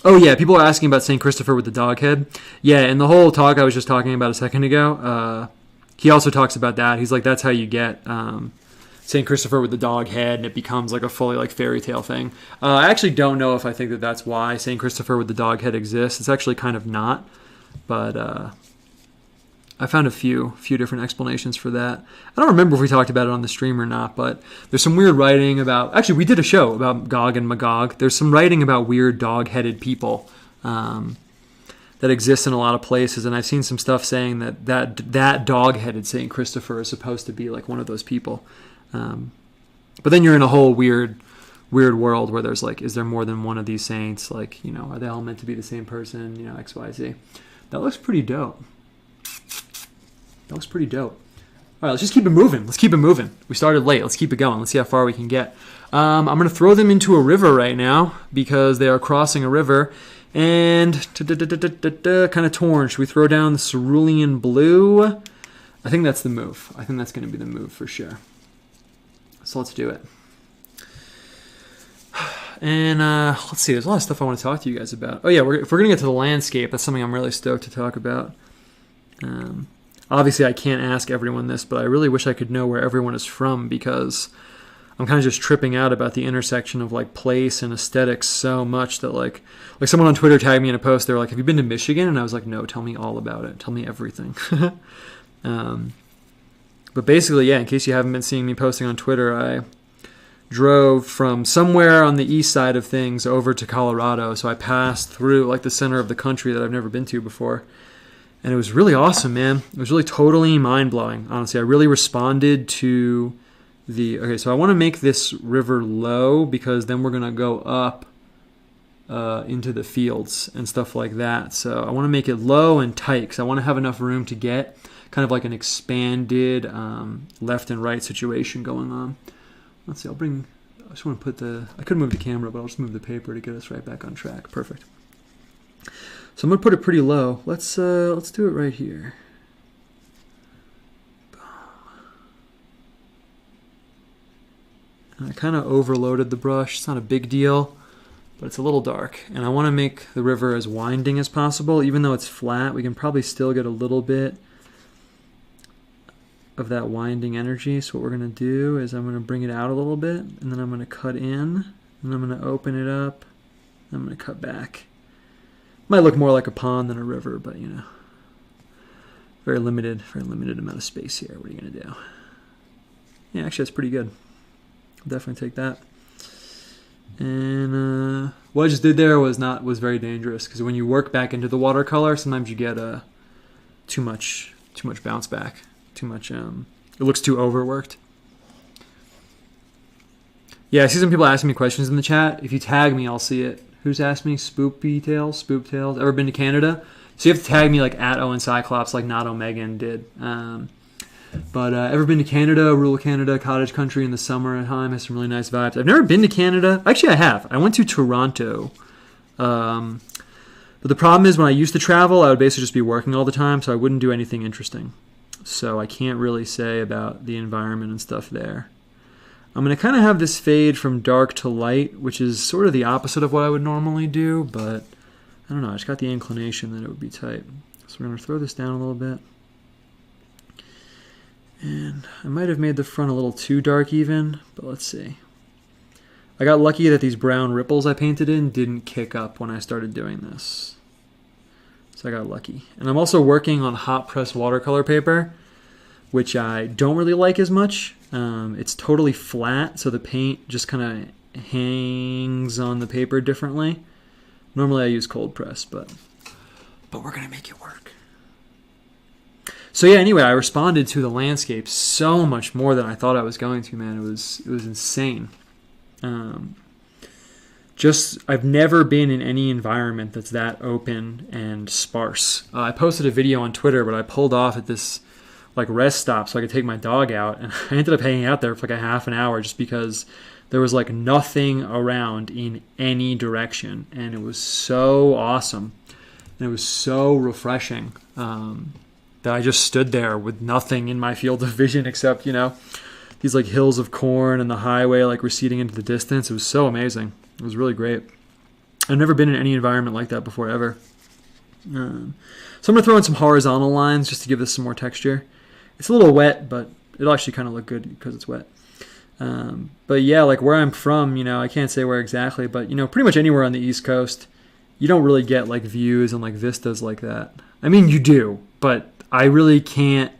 [SPEAKER 1] Oh yeah, people are asking about St. Christopher with the dog head. Yeah, in the whole talk I was just talking about a second ago, he also talks about that. He's like, that's how you get St. Christopher with the dog head, and it becomes like a fully like fairy tale thing. I actually don't know if I think that that's why St. Christopher with the dog head exists. It's actually kind of not, but I found a few different explanations for that. I don't remember if we talked about it on the stream or not, but there's some weird writing about... Actually, we did a show about Gog and Magog. There's some writing about weird dog-headed people that that exists in a lot of places, and I've seen some stuff saying that dog-headed Saint Christopher is supposed to be like one of those people. But then you're in a whole weird world where there's like, is there more than one of these saints? Like, you know, are they all meant to be the same person? You know, X, Y, Z. That looks pretty dope. That looks pretty dope. All right, let's just keep it moving. Let's keep it moving. We started late. Let's keep it going. Let's see how far we can get. I'm going to throw them into a river right now because they are crossing a river. And kind of torn. Should we throw down the cerulean blue? I think that's the move. I think that's going to be the move for sure. So let's do it. And let's see. There's a lot of stuff I want to talk to you guys about. Oh yeah, if we're going to get to the landscape, that's something I'm really stoked to talk about. Obviously, I can't ask everyone this, but I really wish I could know where everyone is from because I'm kind of just tripping out about the intersection of like place and aesthetics so much that like someone on Twitter tagged me in a post. They were like, "Have you been to Michigan?" And I was like, "No, tell me all about it. Tell me everything." But basically, yeah, in case you haven't been seeing me posting on Twitter, I drove from somewhere on the east side of things over to Colorado. So I passed through like the center of the country that I've never been to before. And it was really awesome, man. It was really totally mind-blowing, honestly. I really responded to the... Okay, so I want to make this river low because then we're going to go up into the fields and stuff like that. So I want to make it low and tight because I want to have enough room to get kind of like an expanded left and right situation going on. Let's see, I just want to put I could move the camera, but I'll just move the paper to get us right back on track. Perfect. So I'm going to put it pretty low. Let's do it right here. And I kind of overloaded the brush. It's not a big deal, but it's a little dark. And I want to make the river as winding as possible. Even though it's flat, we can probably still get a little bit of that winding energy. So what we're going to do is I'm going to bring it out a little bit, and then I'm going to cut in, and I'm going to open it up, and I'm going to cut back. Might look more like a pond than a river, but you know, very limited amount of space here. What are you going to do? Yeah, actually, that's pretty good. I'll definitely take that. And what I just did there was very dangerous because when you work back into the watercolor, sometimes you get too much bounce back, too much. It looks too overworked. Yeah, I see some people asking me questions in the chat. If you tag me, I'll see it. Who's asked me? Spoop Tales? Ever been to Canada? So you have to tag me like at Owen Cyclops, like Not Omegan did. But ever been to Canada? Rural Canada, cottage country in the summer time has some really nice vibes. I've never been to Canada. Actually, I have. I went to Toronto. But the problem is when I used to travel, I would basically just be working all the time, so I wouldn't do anything interesting. So I can't really say about the environment and stuff there. I'm going to kind of have this fade from dark to light, which is sort of the opposite of what I would normally do, but I don't know. I just got the inclination that it would be tight. So we're going to throw this down a little bit. And I might have made the front a little too dark even, but let's see. I got lucky that these brown ripples I painted in didn't kick up when I started doing this. So I got lucky. And I'm also working on hot press watercolor paper, which I don't really like as much. It's totally flat, so the paint just kind of hangs on the paper differently. Normally I use cold press, but we're going to make it work. So yeah, anyway, I responded to the landscape so much more than I thought I was going to, man. It was insane. I've never been in any environment that's that open and sparse. I posted a video on Twitter, but I pulled off at this like rest stop so I could take my dog out, and I ended up hanging out there for like a half an hour just because there was like nothing around in any direction, and it was so awesome and it was so refreshing that I just stood there with nothing in my field of vision except, you know, these like hills of corn and the highway like receding into the distance. It was so amazing. It was really great. I've never been in any environment like that before ever. So I'm going to throw in some horizontal lines just to give this some more texture. It's a little wet, but it'll actually kind of look good because it's wet. But yeah, like where I'm from, you know, I can't say where exactly, but you know, pretty much anywhere on the East Coast, you don't really get like views and like vistas like that. I mean, you do, but I really can't.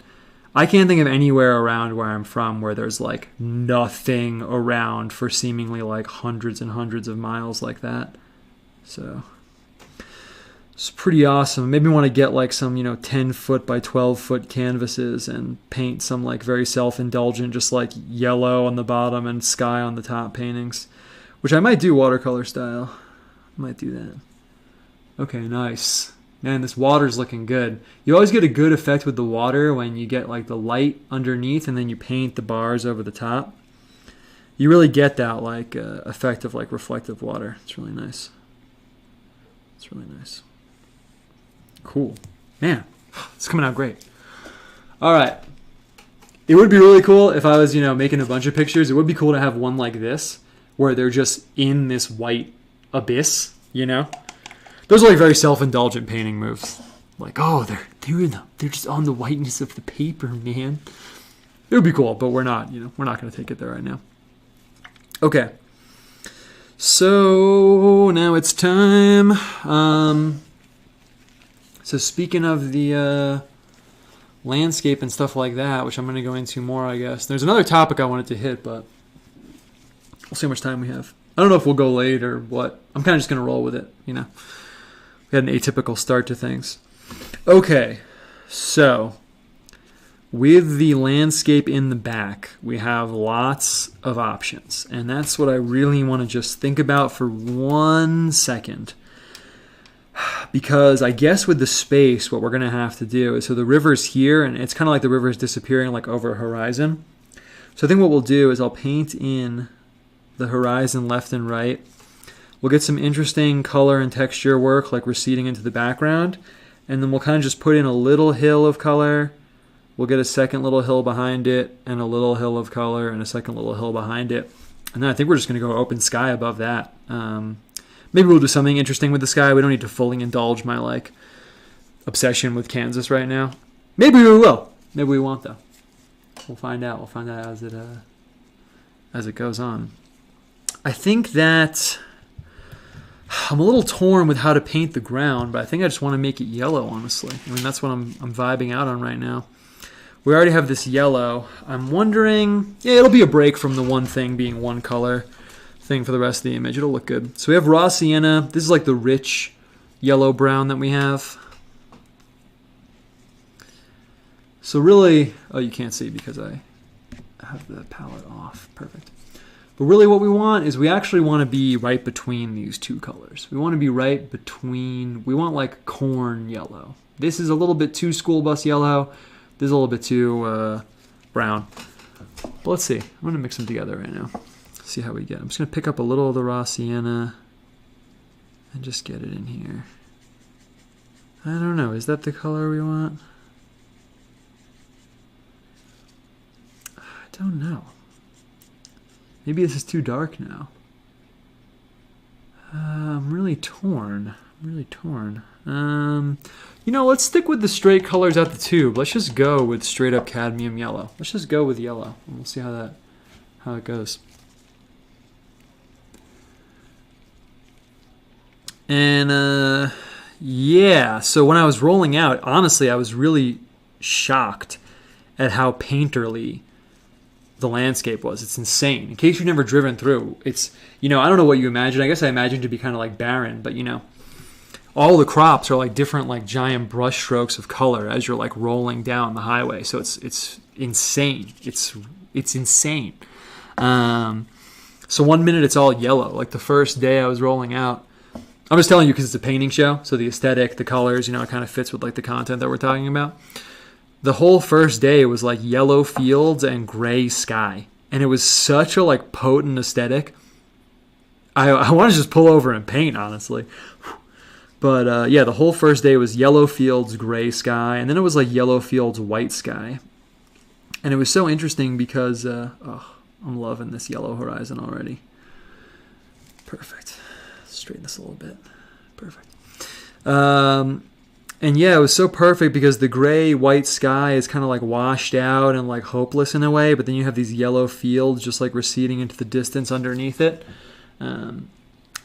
[SPEAKER 1] I can't think of anywhere around where I'm from where there's like nothing around for seemingly like hundreds and hundreds of miles like that. So It's pretty awesome. It made me want to get like some, 10-foot by 12-foot canvases and paint some like very self-indulgent, just like yellow on the bottom and sky on the top paintings, which I might do watercolor style. Might do that. Okay, nice. Man, this water's looking good. You always get a good effect with the water when you get like the light underneath and then you paint the bars over the top. You really get that like effect of like reflective water. It's really nice. It's really nice. Cool. Man, it's coming out great. All right. It would be really cool if I was, making a bunch of pictures. It would be cool to have one like this where they're just in this white abyss, Those are like very self-indulgent painting moves. Like, oh, they're just on the whiteness of the paper, man. It would be cool, but we're not, we're not going to take it there right now. Okay. So now it's time. So speaking of the landscape and stuff like that, which I'm going to go into more, I guess. There's another topic I wanted to hit, but we'll see how much time we have. I don't know if we'll go late or what. I'm kind of just going to roll with it, We had an atypical start to things. Okay, so with the landscape in the back, we have lots of options. And that's what I really want to just think about for 1 second. Because I guess with the space, what we're going to have to do is, so the river's here, and it's kind of like the river's disappearing like over a horizon. So I think what we'll do is I'll paint in the horizon left and right. We'll get some interesting color and texture work like receding into the background. And then we'll kind of just put in a little hill of color. We'll get a second little hill behind it and a little hill of color and a second little hill behind it. And then I think we're just going to go open sky above that. Maybe we'll do something interesting with the sky. We don't need to fully indulge my like obsession with Kansas right now. Maybe we will. Maybe we won't though. We'll find out. We'll find out as it goes on. I think that I'm a little torn with how to paint the ground, but I think I just want to make it yellow, honestly. I mean, that's what I'm vibing out on right now. We already have this yellow. I'm wondering, yeah, it'll be a break from the one thing being one color thing for the rest of the image. It'll look good. So we have raw sienna. This is like the rich yellow brown that we have. So really, oh, you can't see because I have the palette off. Perfect. But really what we want is we actually want to be right between these two colors. We want to be right between, we want like corn yellow. This is a little bit too school bus yellow. This is a little bit too brown. But let's see. I'm going to mix them together right now. See how we get. I'm just going to pick up a little of the raw sienna and just get it in here. I don't know. Is that the color we want? I don't know. Maybe this is too dark now. I'm really torn. Let's stick with the straight colors out the tube. Let's just go with straight up cadmium yellow. Let's just go with yellow, and we'll see how it goes. And yeah, so when I was rolling out, honestly, I was really shocked at how painterly the landscape was. It's insane. In case you've never driven through, it's, I don't know what you imagine. I guess I imagined it to be kind of like barren, but all the crops are like different, like giant brush strokes of color as you're like rolling down the highway. So it's insane. It's insane. So 1 minute it's all yellow. Like the first day I was rolling out, I'm just telling you because it's a painting show. So the aesthetic, the colors, it kind of fits with like the content that we're talking about. The whole first day was like yellow fields and gray sky. And it was such a like potent aesthetic. I want to just pull over and paint, honestly. But yeah, the whole first day was yellow fields, gray sky. And then it was like yellow fields, white sky. And it was so interesting because I'm loving this yellow horizon already. Perfect. Straighten this a little bit. Perfect. And yeah, it was so perfect because the gray white sky is kind of like washed out and like hopeless in a way, but then you have these yellow fields just like receding into the distance underneath it. So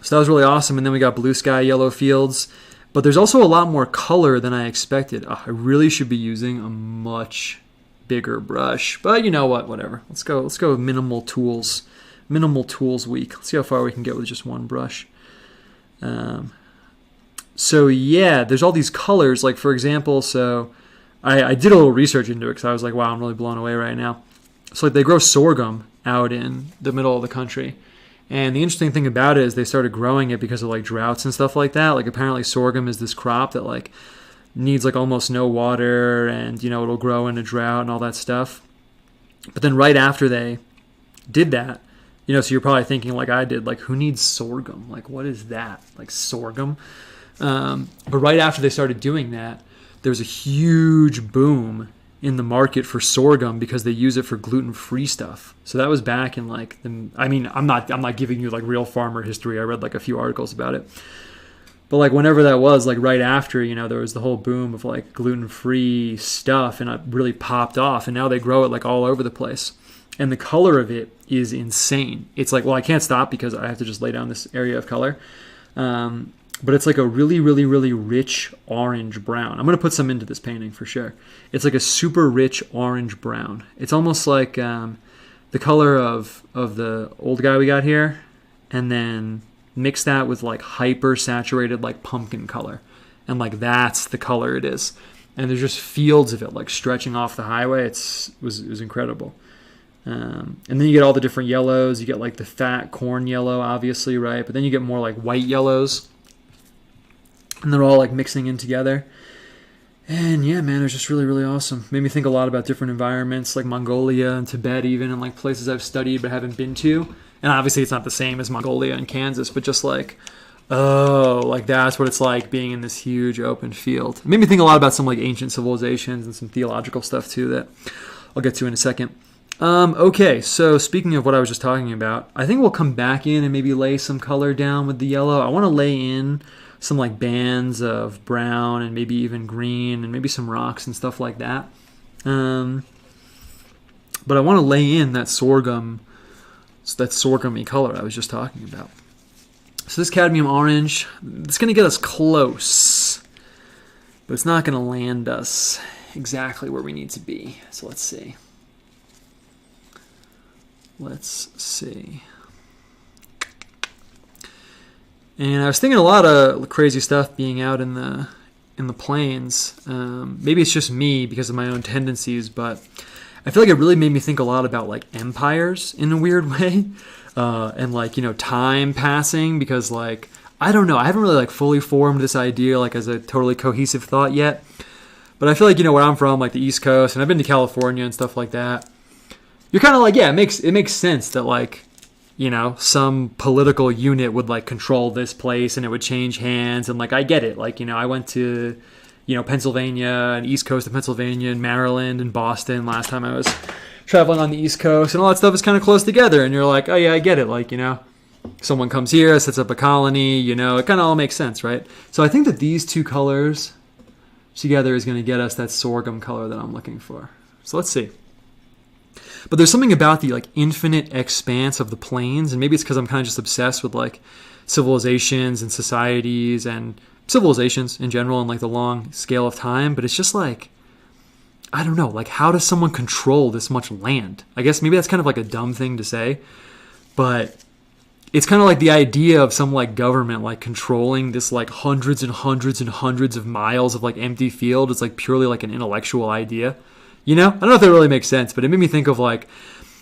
[SPEAKER 1] that was really awesome. And then we got blue sky, yellow fields, but there's also a lot more color than I expected. I really should be using a much bigger brush, but you know what, whatever. Let's go with minimal tools week. Let's see how far we can get with just one brush. So yeah, there's all these colors. Like for example, so I did a little research into it because I was like, wow, I'm really blown away right now. So like they grow sorghum out in the middle of the country. And the interesting thing about it is they started growing it because of like droughts and stuff like that. Like apparently sorghum is this crop that like needs like almost no water, and you know it'll grow in a drought and all that stuff. But then right after they did that, you know, so you're probably thinking like I did, like who needs sorghum? Like what is that? Like sorghum? But right after they started doing that, there was a huge boom in the market for sorghum because they use it for gluten-free stuff. So that was back in like the, I mean, I'm not giving you like real farmer history. I read like a few articles about it. But like whenever that was, like right after, you know, there was the whole boom of like gluten-free stuff, and it really popped off, and now they grow it like all over the place. And the color of it is insane. It's like, well, I can't stop because I have to just lay down this area of color. But it's like a really, really, really rich orange brown. I'm going to put some into this painting for sure. It's like a super rich orange brown. It's almost like the color of the old guy we got here, and then mix that with like hyper saturated like pumpkin color. And like that's the color it is. And there's just fields of it like stretching off the highway. It was incredible. And then you get all the different yellows. You get like the fat corn yellow, obviously, right? But then you get more like white yellows. And they're all like mixing in together. And yeah, man, it was just really, really awesome. Made me think a lot about different environments like Mongolia and Tibet even, and like places I've studied but haven't been to. And obviously it's not the same as Mongolia and Kansas, but just like, oh, like that's what it's like being in this huge open field. It made me think a lot about some like ancient civilizations and some theological stuff too that I'll get to in a second. Okay, so speaking of what I was just talking about, I think we'll come back in and maybe lay some color down with the yellow. I want to lay in some like bands of brown and maybe even green and maybe some rocks and stuff like that. But I want to lay in that sorghum, that sorghum-y color I was just talking about. So this cadmium orange, it's going to get us close, but it's not going to land us exactly where we need to be. So let's see. Let's see. And I was thinking a lot of crazy stuff being out in the plains. Maybe it's just me because of my own tendencies, but I feel like it really made me think a lot about like empires in a weird way, and like, you know, time passing, because like I don't know, I haven't really like fully formed this idea like as a totally cohesive thought yet. But I feel like, you know, where I'm from, like the East Coast, and I've been to California and stuff like that. You're kind of like, yeah, it makes sense that like, you know, some political unit would like control this place and it would change hands. And like, I get it. Like, you know, I went to, you know, Pennsylvania and East Coast of Pennsylvania and Maryland and Boston last time I was traveling on the East Coast, and all that stuff is kind of close together. And you're like, oh yeah, I get it. Like, you know, someone comes here, sets up a colony, you know, it kind of all makes sense, right? So I think that these two colors together is going to get us that sorghum color that I'm looking for. So let's see. But there's something about the like infinite expanse of the plains, and maybe it's because I'm kind of just obsessed with like civilizations and societies and civilizations in general and like the long scale of time. But it's just like, I don't know, like how does someone control this much land? I guess maybe that's kind of like a dumb thing to say, but it's kind of like the idea of some like government like controlling this like hundreds and hundreds and hundreds of miles of like empty field. It's like purely like an intellectual idea. You know, I don't know if that really makes sense, but it made me think of like,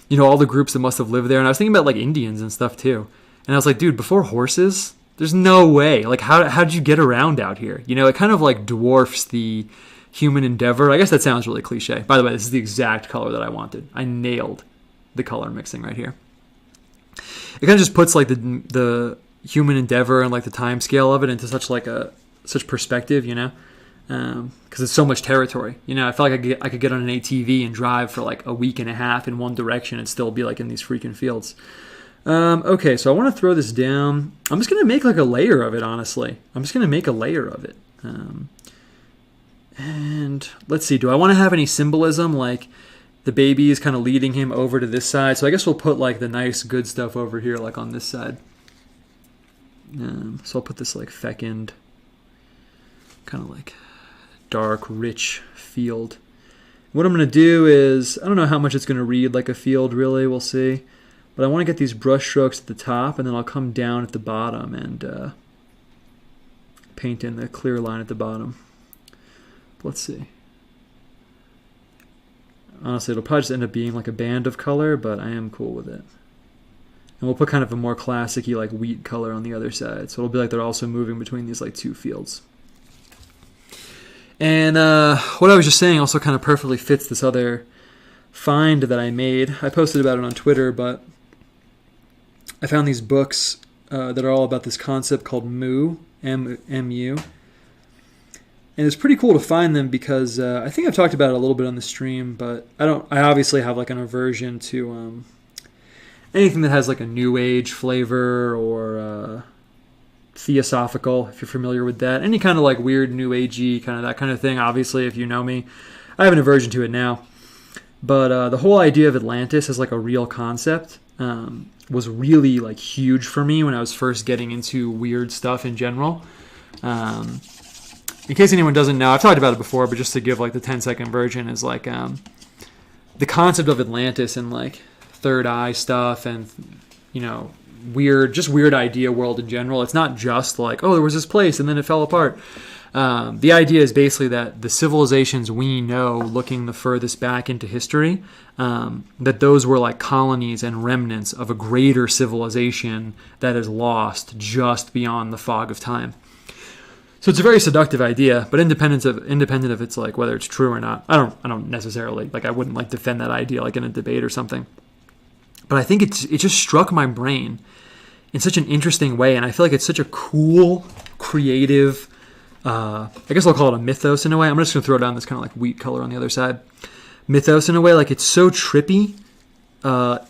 [SPEAKER 1] you know, all the groups that must have lived there. And I was thinking about like Indians and stuff too. And I was like, dude, before horses, there's no way. Like, how did you get around out here? You know, it kind of like dwarfs the human endeavor. I guess that sounds really cliche. By the way, this is the exact color that I wanted. I nailed the color mixing right here. It kind of just puts like the human endeavor and like the time scale of it into such like such perspective, you know. Because it's so much territory, you know. I feel like I could get on an ATV and drive for like a week and a half in one direction and still be like in these freaking fields. Okay, so I want to throw this down. I'm just gonna make like a layer of it. Honestly, I'm just gonna make a layer of it. And let's see. Do I want to have any symbolism, like the baby is kind of leading him over to this side? So I guess we'll put like the nice good stuff over here, like on this side. So I'll put this like fecund, kind of like dark, rich field. What I'm going to do is, I don't know how much it's going to read like a field really, we'll see. But I want to get these brush strokes at the top, and then I'll come down at the bottom and paint in the clear line at the bottom. Let's see. Honestly, it'll probably just end up being like a band of color, but I am cool with it. And we'll put kind of a more classic-y like wheat color on the other side. So it'll be like they're also moving between these like two fields. And what I was just saying also kind of perfectly fits this other find that I made. I posted about it on Twitter, but I found these books that are all about this concept called mu, M-U. And it's pretty cool to find them because I think I've talked about it a little bit on the stream, but I obviously have like an aversion to anything that has like a new age flavor or theosophical, if you're familiar with that. Any kind of like weird new agey kind of that kind of thing. Obviously, if you know me, I have an aversion to it now. But the whole idea of Atlantis as like a real concept was really like huge for me when I was first getting into weird stuff in general. In case anyone doesn't know, I've talked about it before, but just to give like the 10-second version is like the concept of Atlantis and like third eye stuff and, you know, weird idea world in general. It's not just like, oh, there was this place and then it fell apart. The idea is basically that the civilizations we know, looking the furthest back into history, that those were like colonies and remnants of a greater civilization that is lost just beyond the fog of time. So it's a very seductive idea, but independent of it's like whether it's true or not. I don't necessarily like. I wouldn't like defend that idea like in a debate or something. But I think it just struck my brain in such an interesting way, and I feel like it's such a cool, creative. I guess I'll call it a mythos in a way. I'm just gonna throw down this kind of like wheat color on the other side. Mythos in a way, like it's so trippy.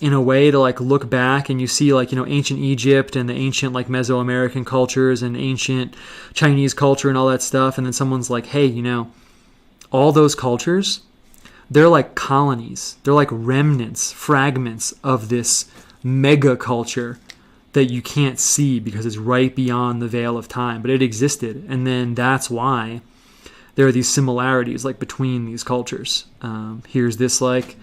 [SPEAKER 1] In a way to like look back and you see like, you know, ancient Egypt and the ancient like Mesoamerican cultures and ancient Chinese culture and all that stuff. And then someone's like, hey, you know, all those cultures, they're like colonies. They're like remnants, fragments of this mega culture that you can't see because it's right beyond the veil of time, but it existed. And then that's why there are these similarities like between these cultures. Here's this like,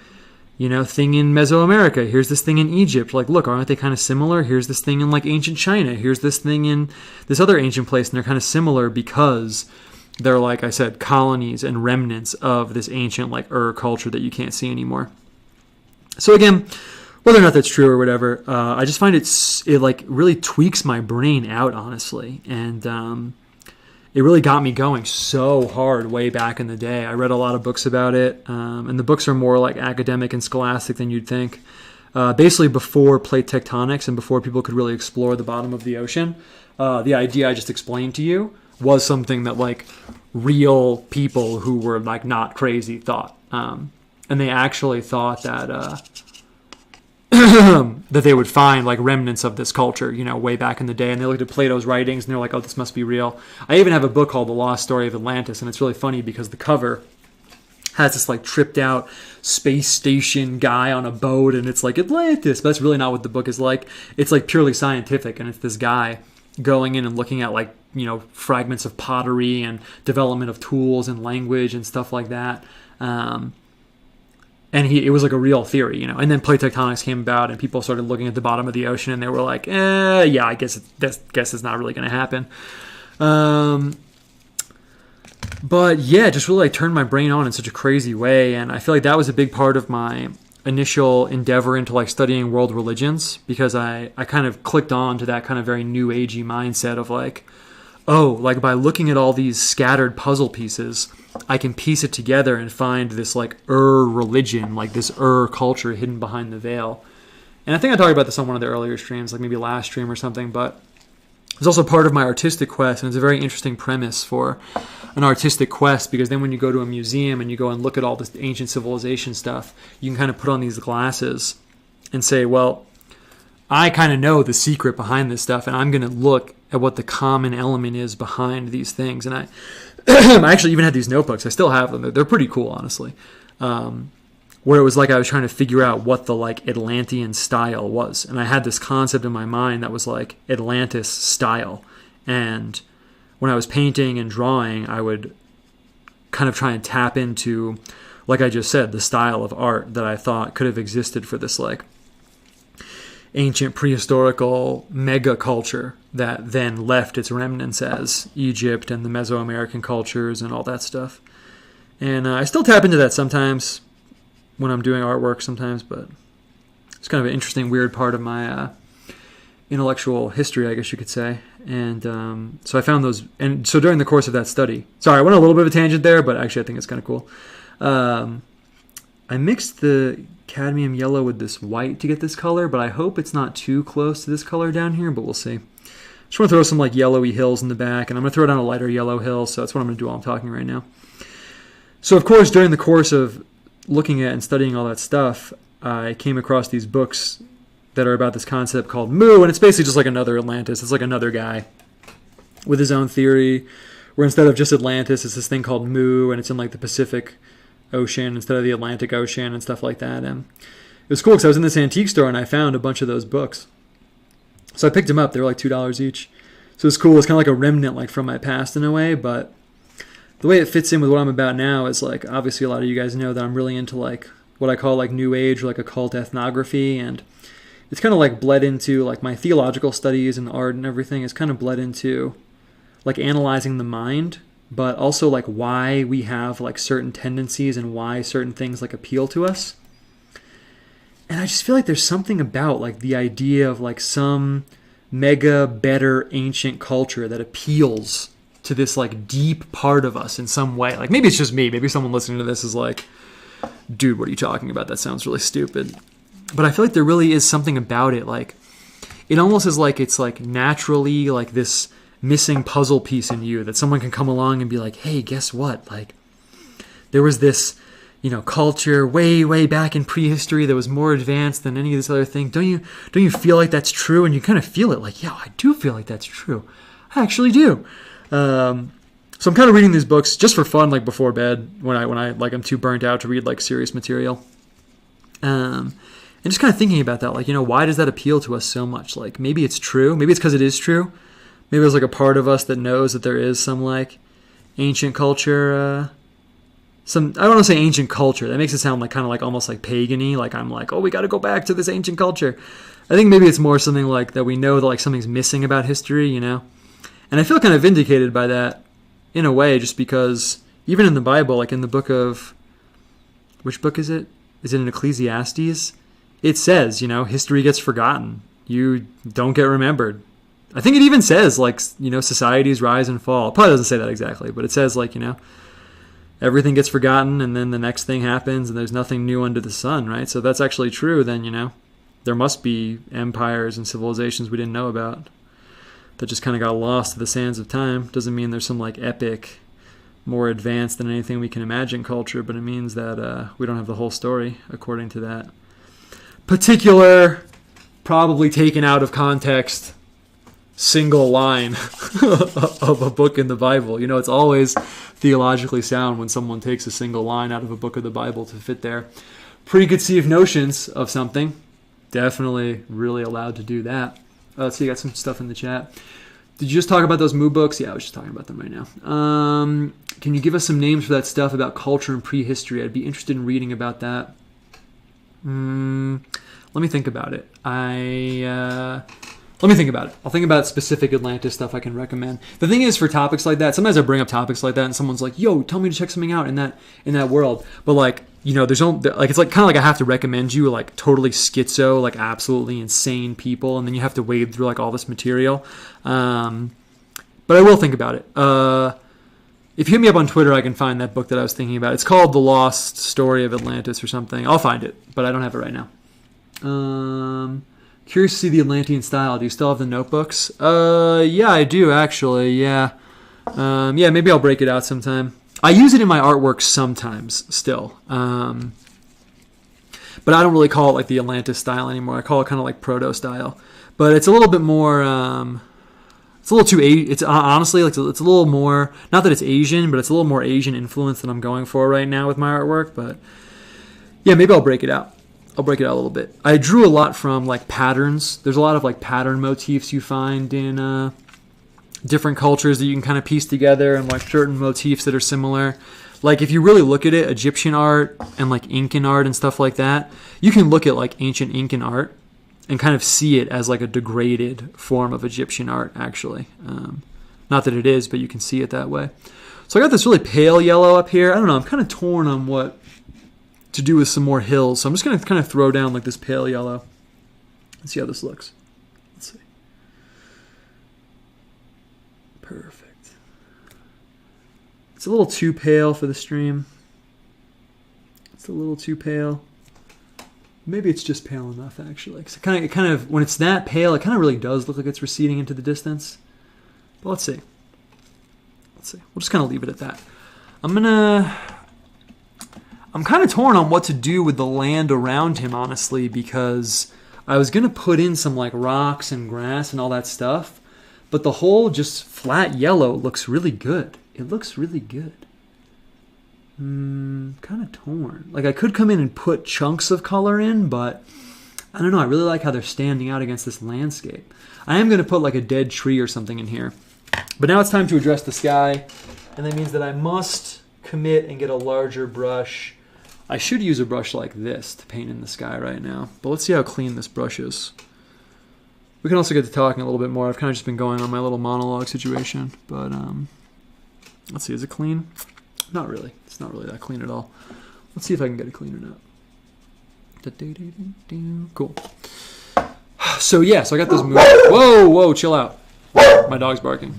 [SPEAKER 1] you know, thing in Mesoamerica. Here's this thing in Egypt. Like, look, aren't they kind of similar? Here's this thing in like ancient China. Here's this thing in this other ancient place. And they're kind of similar because they're, like I said, colonies and remnants of this ancient like culture that you can't see anymore. So again, whether or not that's true or whatever, I just find it like really tweaks my brain out, honestly. And it really got me going so hard way back in the day. I read a lot of books about it, and the books are more like academic and scholastic than you'd think. Basically before plate tectonics and before people could really explore the bottom of the ocean, the idea I just explained to you was something that like real people who were like not crazy thought. And they actually thought that that they would find like remnants of this culture, you know, way back in the day. And they looked at Plato's writings and they're like, oh, this must be real. I even have a book called The Lost Story of Atlantis, and it's really funny because the cover has this like tripped out space station guy on a boat and it's like Atlantis, but that's really not what the book is like. It's like purely scientific, and it's this guy going in and looking at like, you know, fragments of pottery and development of tools and language and stuff like that. And it was like a real theory, you know. And then plate tectonics came about, and people started looking at the bottom of the ocean, and they were like, yeah, I guess it's not really going to happen. But yeah, it just really like turned my brain on in such a crazy way, and I feel like that was a big part of my initial endeavor into like studying world religions, because I kind of clicked on to that kind of very new agey mindset of like, oh, like by looking at all these scattered puzzle pieces, I can piece it together and find this like religion, like this culture hidden behind the veil. And I think I talked about this on one of the earlier streams, like maybe last stream or something, but it's also part of my artistic quest, and it's a very interesting premise for an artistic quest, because then when you go to a museum and you go and look at all this ancient civilization stuff, you can kind of put on these glasses and say, well, I kind of know the secret behind this stuff, and I'm going to look at what the common element is behind these things. And I actually even had these notebooks. I still have them. They're pretty cool, honestly. Where it was like I was trying to figure out what the like Atlantean style was. And I had this concept in my mind that was like Atlantis style. And when I was painting and drawing, I would kind of try and tap into, like I just said, the style of art that I thought could have existed for this like ancient prehistorical mega culture that then left its remnants as Egypt and the Mesoamerican cultures and all that stuff. And I still tap into that sometimes when I'm doing artwork sometimes, but it's kind of an interesting, weird part of my intellectual history, I guess you could say. And so I found those. And so during the course of that study, sorry, I went on a little bit of a tangent there, but actually I think it's kind of cool. I mixed the cadmium yellow with this white to get this color, but I hope it's not too close to this color down here, but we'll see. Just want to throw some like yellowy hills in the back, and I'm going to throw down a lighter yellow hill, so that's what I'm going to do while I'm talking right now. So of course, during the course of looking at and studying all that stuff, I came across these books that are about this concept called Mu, and it's basically just like another Atlantis. It's like another guy with his own theory, where instead of just Atlantis, it's this thing called Mu, and it's in like the Pacific Ocean instead of the Atlantic Ocean and stuff like that. And it was cool because I was in this antique store and I found a bunch of those books. So I picked them up. They were like $2 each. So it's cool. It's kind of like a remnant like from my past in a way, but the way it fits in with what I'm about now is like, obviously a lot of you guys know that I'm really into like what I call like New Age or like occult ethnography, and it's kind of like bled into like my theological studies and art and everything. It's kind of bled into like analyzing the mind, but also like why we have like certain tendencies and why certain things like appeal to us. And I just feel like there's something about like the idea of like some mega better ancient culture that appeals to this like deep part of us in some way. Like maybe it's just me. Maybe someone listening to this is like, dude, what are you talking about? That sounds really stupid. But I feel like there really is something about it. Like it almost is like it's like naturally like this missing puzzle piece in you that someone can come along and be like, hey, guess what? Like there was this, you know, culture way back in prehistory that was more advanced than any of this other thing. Don't you feel like that's true? And you kind of feel it like, yeah, I do feel like that's true. I actually do. So I'm kind of reading these books just for fun, like before bed when I like I'm too burnt out to read like serious material. And just kind of thinking about that, like, you know, why does that appeal to us so much? Like maybe it's true. Maybe it's because it is true. Maybe there's like a part of us that knows that there is some like ancient culture, I don't want to say ancient culture. That makes it sound like kind of like almost like pagan-y. Like I'm like, oh, we got to go back to this ancient culture. I think maybe it's more something like that we know that like something's missing about history, you know? And I feel kind of vindicated by that in a way, just because even in the Bible, like in the book of, which book is it? Is it in Ecclesiastes? It says, you know, history gets forgotten. You don't get remembered. I think it even says, like, you know, societies rise and fall. It probably doesn't say that exactly, but it says, like, you know, everything gets forgotten and then the next thing happens and there's nothing new under the sun, right? So if that's actually true, then, you know, there must be empires and civilizations we didn't know about that just kind of got lost to the sands of time. Doesn't mean there's some, like, epic, more advanced than anything we can imagine culture, but it means that we don't have the whole story according to that particular, probably taken out of context, single line of a book in the Bible. You know, it's always theologically sound when someone takes a single line out of a book of the Bible to fit their preconceived notions of something. Definitely really allowed to do that. Let's see, you got some stuff in the chat. Did you just talk about those Mu books? Yeah, I was just talking about them right now. Can you give us some names for that stuff about culture and prehistory? I'd be interested in reading about that. Let me think about it. Let me think about it. I'll think about specific Atlantis stuff I can recommend. The thing is, for topics like that, sometimes I bring up topics like that and someone's like, yo, tell me to check something out in that world. But like, you know, there's only, like, it's like kind of like I have to recommend you like totally schizo, like absolutely insane people, and then you have to wade through like all this material. But I will think about it. If you hit me up on Twitter, I can find that book that I was thinking about. It's called The Lost Story of Atlantis or something. I'll find it, but I don't have it right now. Curious to see the Atlantean style. Do you still have the notebooks? Yeah, I do actually. Yeah. Yeah, maybe I'll break it out sometime. I use it in my artwork sometimes still. But I don't really call it like the Atlantis style anymore. I call it kind of like proto style. But it's a little bit more, it's a little too, it's honestly, like it's a little more, not that it's Asian, but it's a little more Asian influence than I'm going for right now with my artwork. But yeah, maybe I'll break it out. I'll break it out a little bit. I drew a lot from like patterns. There's a lot of like pattern motifs you find in different cultures that you can kind of piece together, and like certain motifs that are similar. Like if you really look at it, Egyptian art and like Incan art and stuff like that, you can look at like ancient Incan art and kind of see it as like a degraded form of Egyptian art, actually. Not that it is, but you can see it that way. So I got this really pale yellow up here. I don't know, I'm kind of torn on what to do with some more hills. So I'm just going to kind of throw down like this pale yellow and see how this looks. Let's see. Perfect. It's a little too pale for the stream. It's a little too pale. Maybe it's just pale enough, actually. 'Cause it kind of, when it's that pale, it kind of really does look like it's receding into the distance. But let's see. Let's see. We'll just kind of leave it at that. I'm kind of torn on what to do with the land around him, honestly, because I was going to put in some like rocks and grass and all that stuff, but the whole just flat yellow looks really good. It looks really good. Kind of torn. Like I could come in and put chunks of color in, but I don't know. I really like how they're standing out against this landscape. I am going to put like a dead tree or something in here. But now it's time to address the sky, and that means that I must commit and get a larger brush. I should use a brush like this to paint in the sky right now, but let's see how clean this brush is. We can also get to talking a little bit more. I've kind of just been going on my little monologue situation, but let's see, is it clean? Not really. It's not really that clean at all. Let's see if I can get it clean or not. Cool. So yeah, so I got this move. Whoa, whoa, chill out. My dog's barking.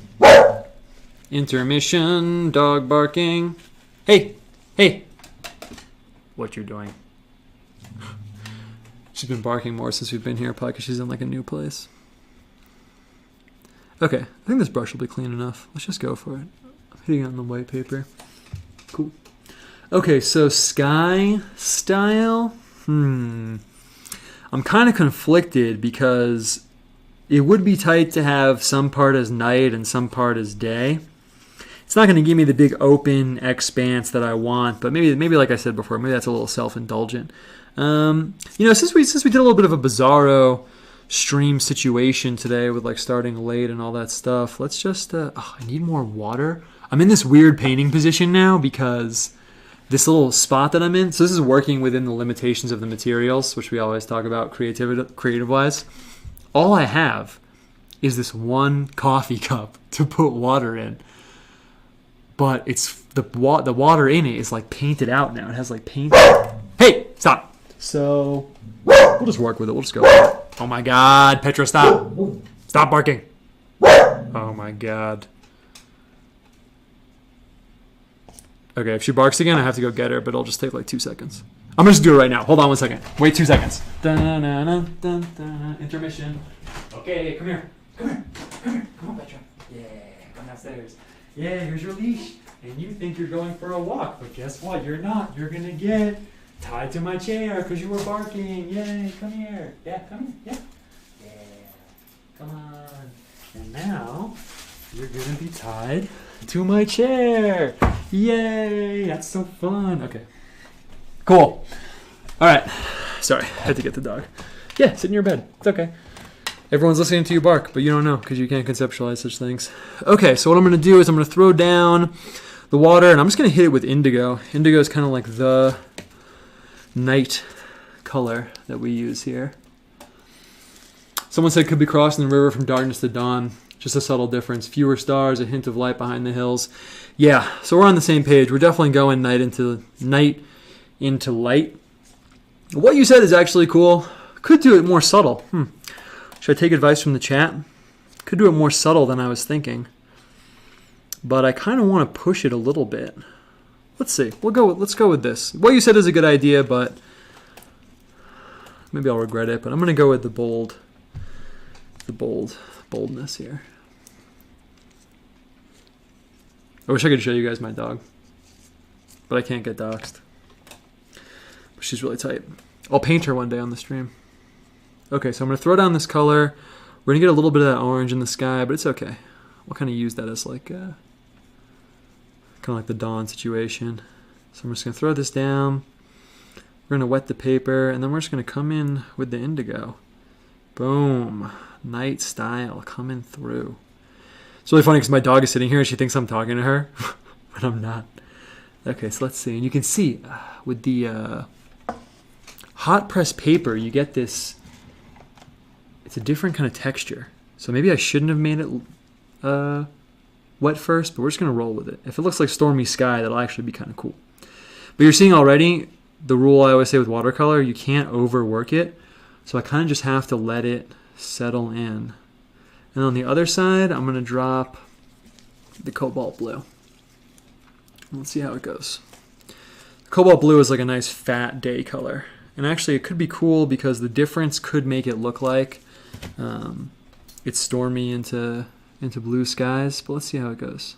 [SPEAKER 1] Intermission, dog barking. Hey, hey. What you doing? She's been barking more since we've been here, probably because she's in like a new place. Okay, I think this brush will be clean enough. Let's just go for it. I'm hitting it on the white paper. Cool. Okay, so sky style. I'm kind of conflicted because it would be tight to have some part as night and some part as day. It's not going to give me the big open expanse that I want, but maybe like I said before, maybe that's a little self-indulgent. Since we did a little bit of a bizarro stream situation today with like starting late and all that stuff, let's just I need more water. I'm in this weird painting position now because this little spot that I'm in, so this is working within the limitations of the materials, which we always talk about creative wise. All I have is this one coffee cup to put water in, but it's the water in it is like painted out now. It has like paint. Hey, stop. So we'll just work with it. We'll just go. Oh my God, Petra, stop! Stop barking. Oh my God. Okay, if she barks again, I have to go get her, but it'll just take like 2 seconds. I'm gonna just do it right now. Hold on 1 second. Wait 2 seconds. Intermission. Okay, come here. Come here. Come here. Come on, Petra. Yeah, come downstairs. Yeah, here's your leash. And you think you're going for a walk, but guess what? You're not. You're gonna get tied to my chair because you were barking. Yay, come here. Yeah, come here. Yeah. Yeah. Come on. And now you're gonna be tied to my chair. Yay, that's so fun. Okay. Cool. All right. Sorry, I had to get the dog. Yeah, sit in your bed. It's okay. Everyone's listening to you bark, but you don't know because you can't conceptualize such things. Okay, so what I'm going to do is I'm going to throw down the water, and I'm just going to hit it with indigo. Indigo is kind of like the night color that we use here. Someone said could be crossing the river from darkness to dawn. Just a subtle difference. Fewer stars, a hint of light behind the hills. Yeah, so we're on the same page. We're definitely going night into light. What you said is actually cool. Could do it more subtle. Should I take advice from the chat? Could do it more subtle than I was thinking. But I kind of want to push it a little bit. Let's see. Let's go with this. What you said is a good idea, but maybe I'll regret it. But I'm going to go with the boldness here. I wish I could show you guys my dog, but I can't get doxxed. But she's really tight. I'll paint her one day on the stream. Okay, so I'm going to throw down this color. We're going to get a little bit of that orange in the sky, but it's okay. We'll kind of use that as like kind of like the dawn situation. So I'm just going to throw this down. We're going to wet the paper, and then we're just going to come in with the indigo. Boom. Night style coming through. It's really funny because my dog is sitting here and she thinks I'm talking to her, but I'm not. Okay, so let's see. And you can see with the hot press paper, you get this it's a different kind of texture. So maybe I shouldn't have made it wet first, but we're just going to roll with it. If it looks like stormy sky, that'll actually be kind of cool. But you're seeing already the rule I always say with watercolor, you can't overwork it. So I kind of just have to let it settle in. And on the other side, I'm going to drop the cobalt blue. Let's see how it goes. Cobalt blue is like a nice fat day color. And actually it could be cool because the difference could make it look like it's stormy into blue skies. But let's see how it goes.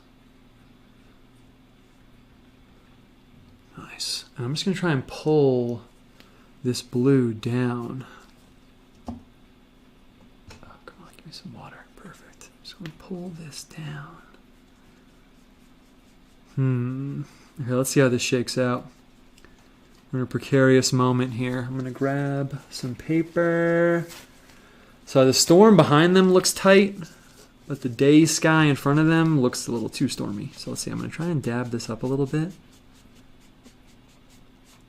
[SPEAKER 1] Nice. And I'm just going to try and pull this blue down. Oh, come on, give me some water. Perfect. I'm just going to pull this down. Okay, let's see how this shakes out. We're in a precarious moment here. I'm going to grab some paper. So the storm behind them looks tight, but the day sky in front of them looks a little too stormy. So let's see, I'm going to try and dab this up a little bit.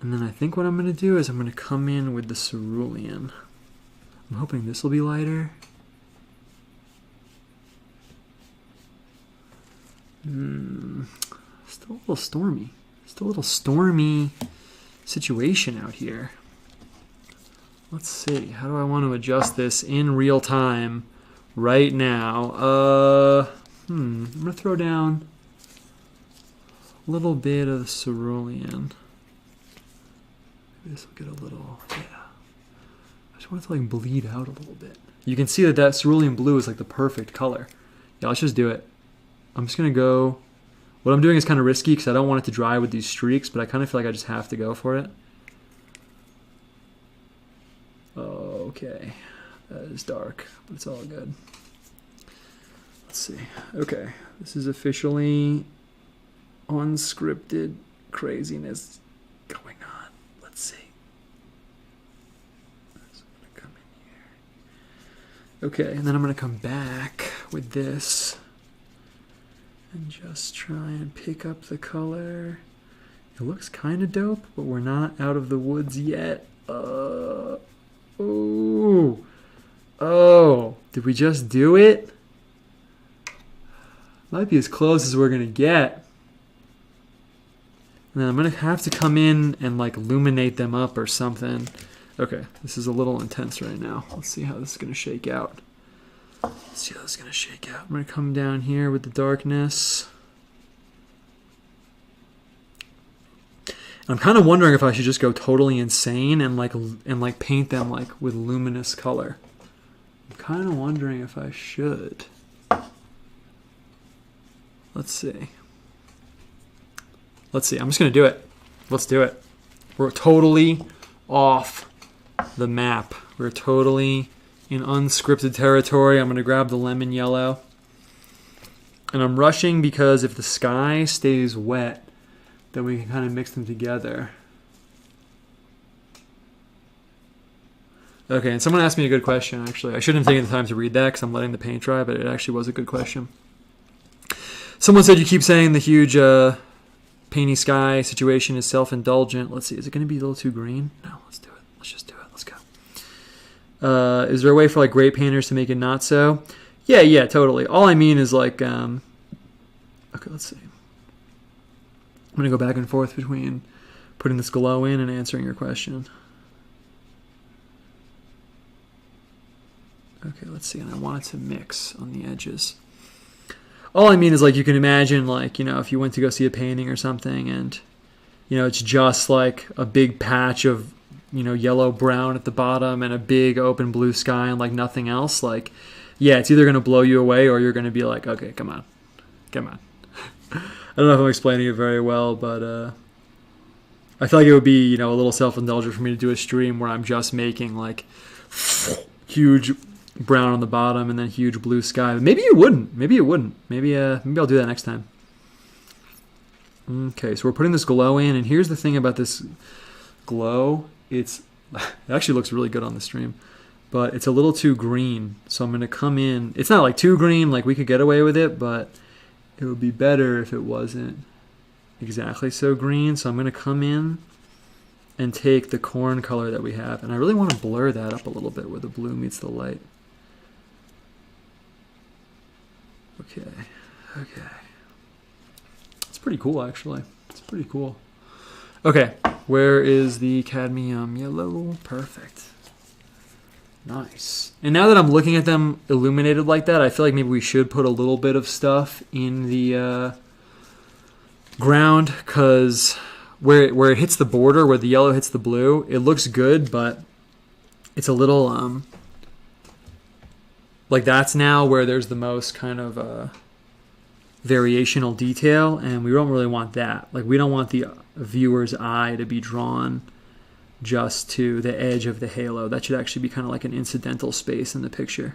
[SPEAKER 1] And then I think what I'm going to do is I'm going to come in with the cerulean. I'm hoping this will be lighter. Still a little stormy. Still a little stormy situation out here. Let's see. How do I want to adjust this in real time right now? I'm going to throw down a little bit of the cerulean. Maybe this will get a little, yeah. I just want it to like bleed out a little bit. You can see that that cerulean blue is like the perfect color. Yeah, let's just do it. I'm just going to go. What I'm doing is kind of risky because I don't want it to dry with these streaks, but I kind of feel like I just have to go for it. Okay, that is dark, but it's all good. Let's see. Okay, this is officially unscripted craziness going on. Let's see. So I'm gonna come in here. Okay, and then I'm gonna come back with this. And just try and pick up the color. It looks kind of dope, but we're not out of the woods yet. Oh, did we just do it? Might be as close as we're gonna get. And then I'm gonna have to come in and like illuminate them up or something. Okay, this is a little intense right now. Let's see how this is gonna shake out. Let's see how this is going to shake out. I'm going to come down here with the darkness. I'm kind of wondering if I should just go totally insane and like paint them like with luminous color. I'm kind of wondering if I should. Let's see. Let's see. I'm just going to do it. Let's do it. We're totally off the map. We're totally in unscripted territory. I'm going to grab the lemon yellow. And I'm rushing because if the sky stays wet, then we can kind of mix them together. Okay, and someone asked me a good question, actually. I shouldn't have taken the time to read that because I'm letting the paint dry, but it actually was a good question. Someone said you keep saying the huge painty sky situation is self-indulgent. Let's see, is it going to be a little too green? No, let's do it. Let's just do it. Let's go. Is there a way for like great painters to make it not so? Yeah, totally. All I mean is like, okay, let's see. I'm going to go back and forth between putting this glow in and answering your question. Okay, let's see. And I want it to mix on the edges. All I mean is like you can imagine like, you know, if you went to go see a painting or something and, you know, it's just like a big patch of, you know, yellow brown at the bottom and a big open blue sky and like nothing else. Like, yeah, it's either going to blow you away or you're going to be like, okay, come on. I don't know if I'm explaining it very well, but I feel like it would be, you know, a little self-indulgent for me to do a stream where I'm just making like huge brown on the bottom and then huge blue sky. But maybe you wouldn't. Maybe I'll do that next time. Okay, so we're putting this glow in, and here's the thing about this glow. It actually looks really good on the stream, but it's a little too green. So I'm going to come in. It's not like too green, like we could get away with it, but it would be better if it wasn't exactly so green. So I'm going to come in and take the corn color that we have, and I really want to blur that up a little bit where the blue meets the light. Okay. Okay. It's pretty cool, actually. It's pretty cool. Okay. Where is the cadmium yellow? Perfect. Nice. And now that I'm looking at them illuminated like that, I feel like maybe we should put a little bit of stuff in the ground, because where it hits the border, where the yellow hits the blue, it looks good, but it's a little like that's now where there's the most kind of variational detail, and we don't really want that. Like, we don't want the viewer's eye to be drawn just to the edge of the halo. That should actually be kind of like an incidental space in the picture.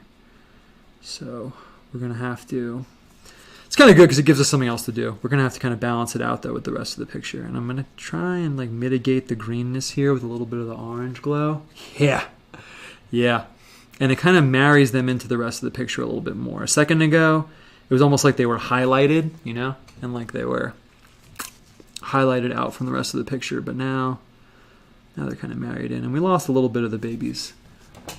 [SPEAKER 1] So we're going to have to... It's kind of good because it gives us something else to do. We're going to have to kind of balance it out, though, with the rest of the picture. And I'm going to try and like mitigate the greenness here with a little bit of the orange glow. Yeah. Yeah. And it kind of marries them into the rest of the picture a little bit more. A second ago, it was almost like they were highlighted, you know? And like they were highlighted out from the rest of the picture. But now they're kind of married in. And we lost a little bit of the baby's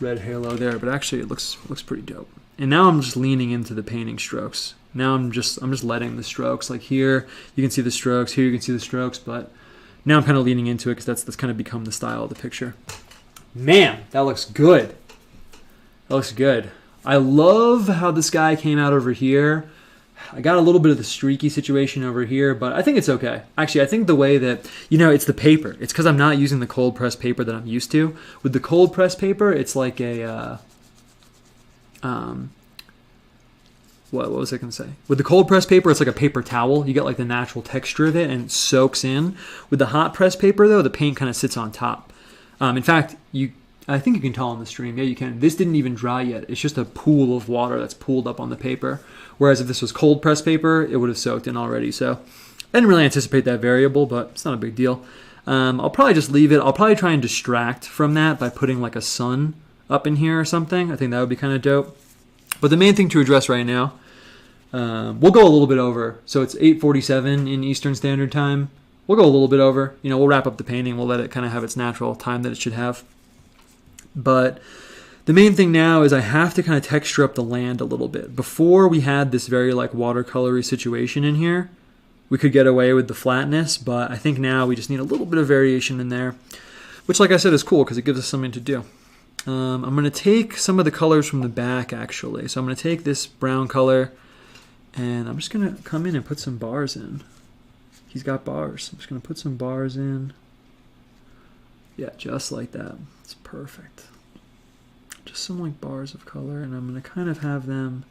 [SPEAKER 1] red halo there, but actually it looks pretty dope. And now I'm just leaning into the painting strokes. Now I'm just letting the strokes, like here you can see the strokes, here you can see the strokes, but now I'm kind of leaning into it because that's kind of become the style of the picture. Man, that looks good. That looks good. I love how this guy came out over here. I got a little bit of the streaky situation over here, but I think it's okay. Actually, I think the way that, you know, it's the paper. It's because I'm not using the cold press paper that I'm used to. With the cold press paper, it's like a, what was I going to say? With the cold press paper, it's like a paper towel. You get like the natural texture of it and it soaks in. With the hot press paper, though, the paint kind of sits on top. In fact, I think you can tell on the stream. Yeah, you can. This didn't even dry yet. It's just a pool of water that's pooled up on the paper. Whereas if this was cold press paper, it would have soaked in already. So I didn't really anticipate that variable, but it's not a big deal. I'll probably just leave it. I'll probably try and distract from that by putting like a sun up in here or something. I think that would be kind of dope. But the main thing to address right now, we'll go a little bit over. So it's 8:47 in Eastern Standard Time. We'll go a little bit over. You know, we'll wrap up the painting. We'll let it kind of have its natural time that it should have. But the main thing now is I have to kind of texture up the land a little bit. Before we had this very like watercolory situation in here, we could get away with the flatness, but I think now we just need a little bit of variation in there, which like I said is cool because it gives us something to do. I'm going to take some of the colors from the back actually. So I'm going to take this brown color and I'm just going to come in and put some bars in. He's got bars. I'm just going to put some bars in. Yeah, just like that. It's perfect. Just some like bars of color, and I'm going to kind of have them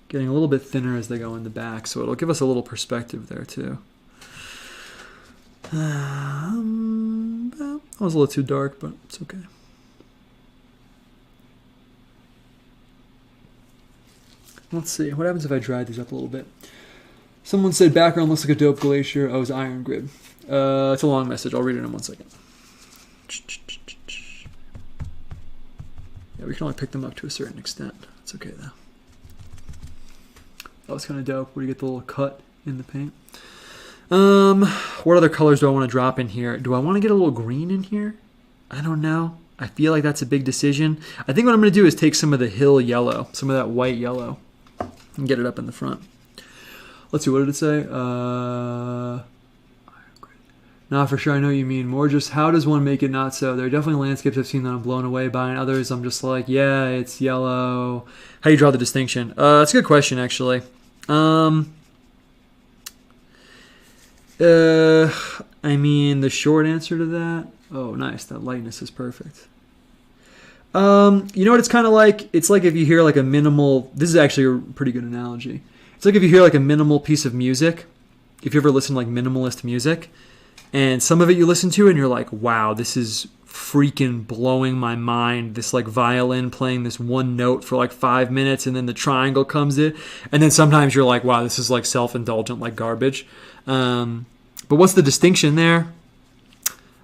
[SPEAKER 1] getting a little bit thinner as they go in the back, so it'll give us a little perspective there too. That was a little too dark, but it's okay. Let's see, what happens if I dried these up a little bit? Someone said background looks like a dope glacier. Oh, it's iron grid. It's a long message. I'll read it in 1 second. Yeah, we can only pick them up to a certain extent. It's okay though. That was kind of dope where you get the little cut in the paint. What other colors do I want to drop in here? Do I want to get a little green in here? I don't know. I feel like that's a big decision. I think what I'm going to do is take some of the hill yellow, some of that white yellow, and get it up in the front. Let's see, what did it say? Nah, for sure, I know what you mean. More just, how does one make it not so? There are definitely landscapes I've seen that I'm blown away by, and others I'm just like, yeah, it's yellow. How do you draw the distinction? That's a good question, actually. I mean, the short answer to that, oh, nice, that lightness is perfect. You know what it's kind of like? It's like if you hear like a minimal, this is actually a pretty good analogy. It's like if you hear like a minimal piece of music, if you ever listen to like minimalist music, and some of it you listen to and you're like, wow, this is freaking blowing my mind. This like violin playing this one note for like 5 minutes and then the triangle comes in. And then sometimes you're like, wow, this is like self-indulgent, like garbage. But what's the distinction there?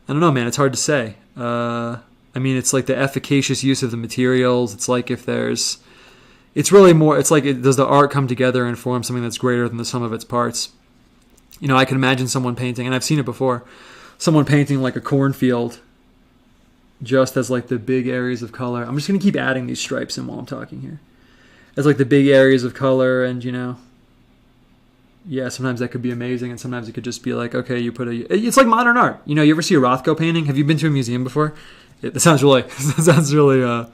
[SPEAKER 1] I don't know, man. It's hard to say. I mean, it's like the efficacious use of the materials. It's like if there's... It's really more... It's like, does the art come together and form something that's greater than the sum of its parts? You know, I can imagine someone painting, and I've seen it before, someone painting like a cornfield just as like the big areas of color. I'm just going to keep adding these stripes in while I'm talking here. as like the big areas of color, and you know, yeah, sometimes that could be amazing, and sometimes it could just be like, okay, you put a, it's like modern art. You know, you ever see a Rothko painting? Have you been to a museum before? That sounds really, that sounds really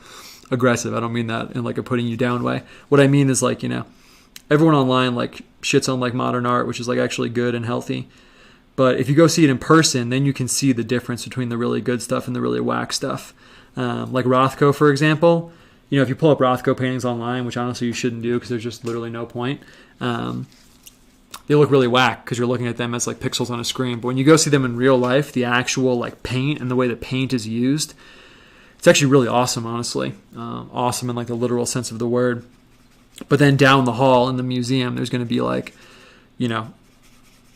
[SPEAKER 1] aggressive. I don't mean that in like a putting you down way. What I mean is like, you know, everyone online like shits on like modern art, which is like actually good and healthy. But if you go see it in person, then you can see the difference between the really good stuff and the really whack stuff. Like Rothko, for example. You know, if you pull up Rothko paintings online, which honestly you shouldn't do because there's just literally no point, they look really whack because you're looking at them as like pixels on a screen. But when you go see them in real life, the actual like paint and the way the paint is used, it's actually really awesome, honestly. Awesome in like the literal sense of the word. But then down the hall in the museum, there's going to be like, you know,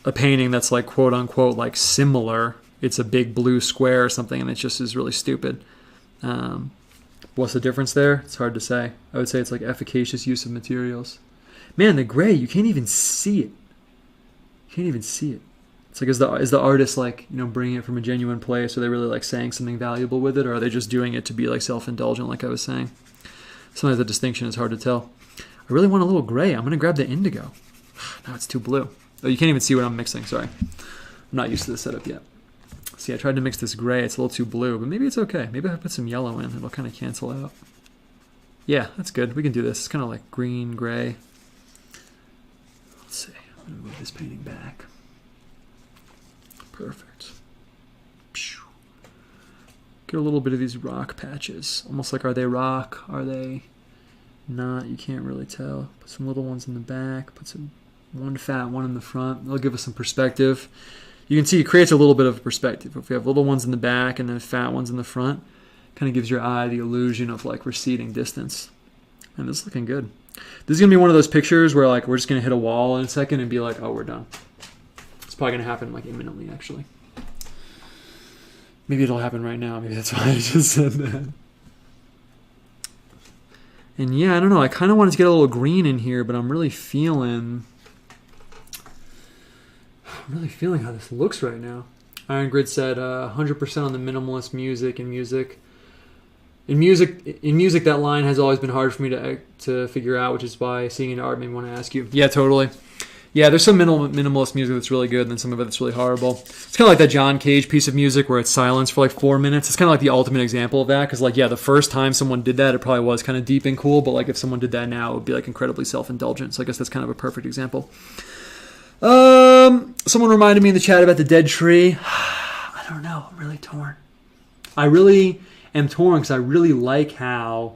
[SPEAKER 1] a painting that's like quote unquote like similar. It's a big blue square or something, and it just is really stupid. What's the difference there? It's hard to say. I would say it's like efficacious use of materials. Man, the gray, you can't even see it. You can't even see it. It's like, is the artist like, you know, bringing it from a genuine place? Are they really like saying something valuable with it? Or are they just doing it to be like self-indulgent, like I was saying? Sometimes the distinction is hard to tell. I really want a little gray. I'm going to grab the indigo. Now it's too blue. Oh, you can't even see what I'm mixing. Sorry. I'm not used to the setup yet. See, I tried to mix this gray. It's a little too blue, but maybe it's okay. Maybe if I put some yellow in, it'll kind of cancel out. Yeah, that's good. We can do this. It's kind of like green, gray. Let's see. I'm going to move this painting back. Perfect. Get a little bit of these rock patches. Almost like, are they rock? Are they not? You can't really tell. Put some little ones in the back. Put some one fat one in the front. They'll give us some perspective. You can see it creates a little bit of perspective. If we have little ones in the back and then fat ones in the front, kind of gives your eye the illusion of like receding distance. And this is looking good. This is going to be one of those pictures where like we're just going to hit a wall in a second and be like, oh, we're done. It's probably going to happen like imminently, actually. Maybe it'll happen right now. Maybe that's why I just said that. And yeah, I don't know. I kind of wanted to get a little green in here, but I'm really feeling how this looks right now. Iron Grid said 100% on the minimalist music and music. In music, that line has always been hard for me to figure out, which is why seeing into art made me want to ask you. Yeah, totally. Yeah, there's some minimalist music that's really good, and then some of it that's really horrible. It's kind of like that John Cage piece of music where it's silence for like 4 minutes. It's kind of like the ultimate example of that, because like, yeah, the first time someone did that, it probably was kind of deep and cool, but like if someone did that now, it would be like incredibly self-indulgent. So I guess that's kind of a perfect example. Someone reminded me in the chat about the dead tree. I don't know. I'm really torn. I really am torn because I really like how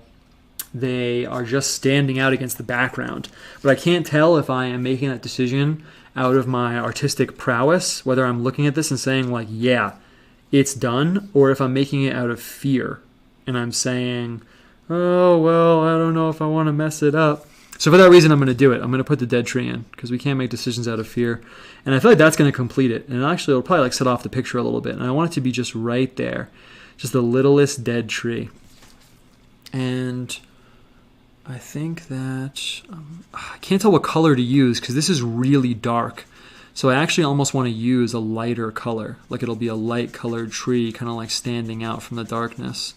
[SPEAKER 1] they are just standing out against the background. But I can't tell if I am making that decision out of my artistic prowess, whether I'm looking at this and saying like, yeah, it's done, or if I'm making it out of fear and I'm saying, oh, well, I don't know if I want to mess it up. So for that reason, I'm going to do it. I'm going to put the dead tree in because we can't make decisions out of fear. And I feel like that's going to complete it. And actually, it'll probably like set off the picture a little bit. And I want it to be just right there. Just the littlest dead tree. And I think that I can't tell what color to use because this is really dark. So I actually almost want to use a lighter color. Like it'll be a light colored tree kind of like standing out from the darkness.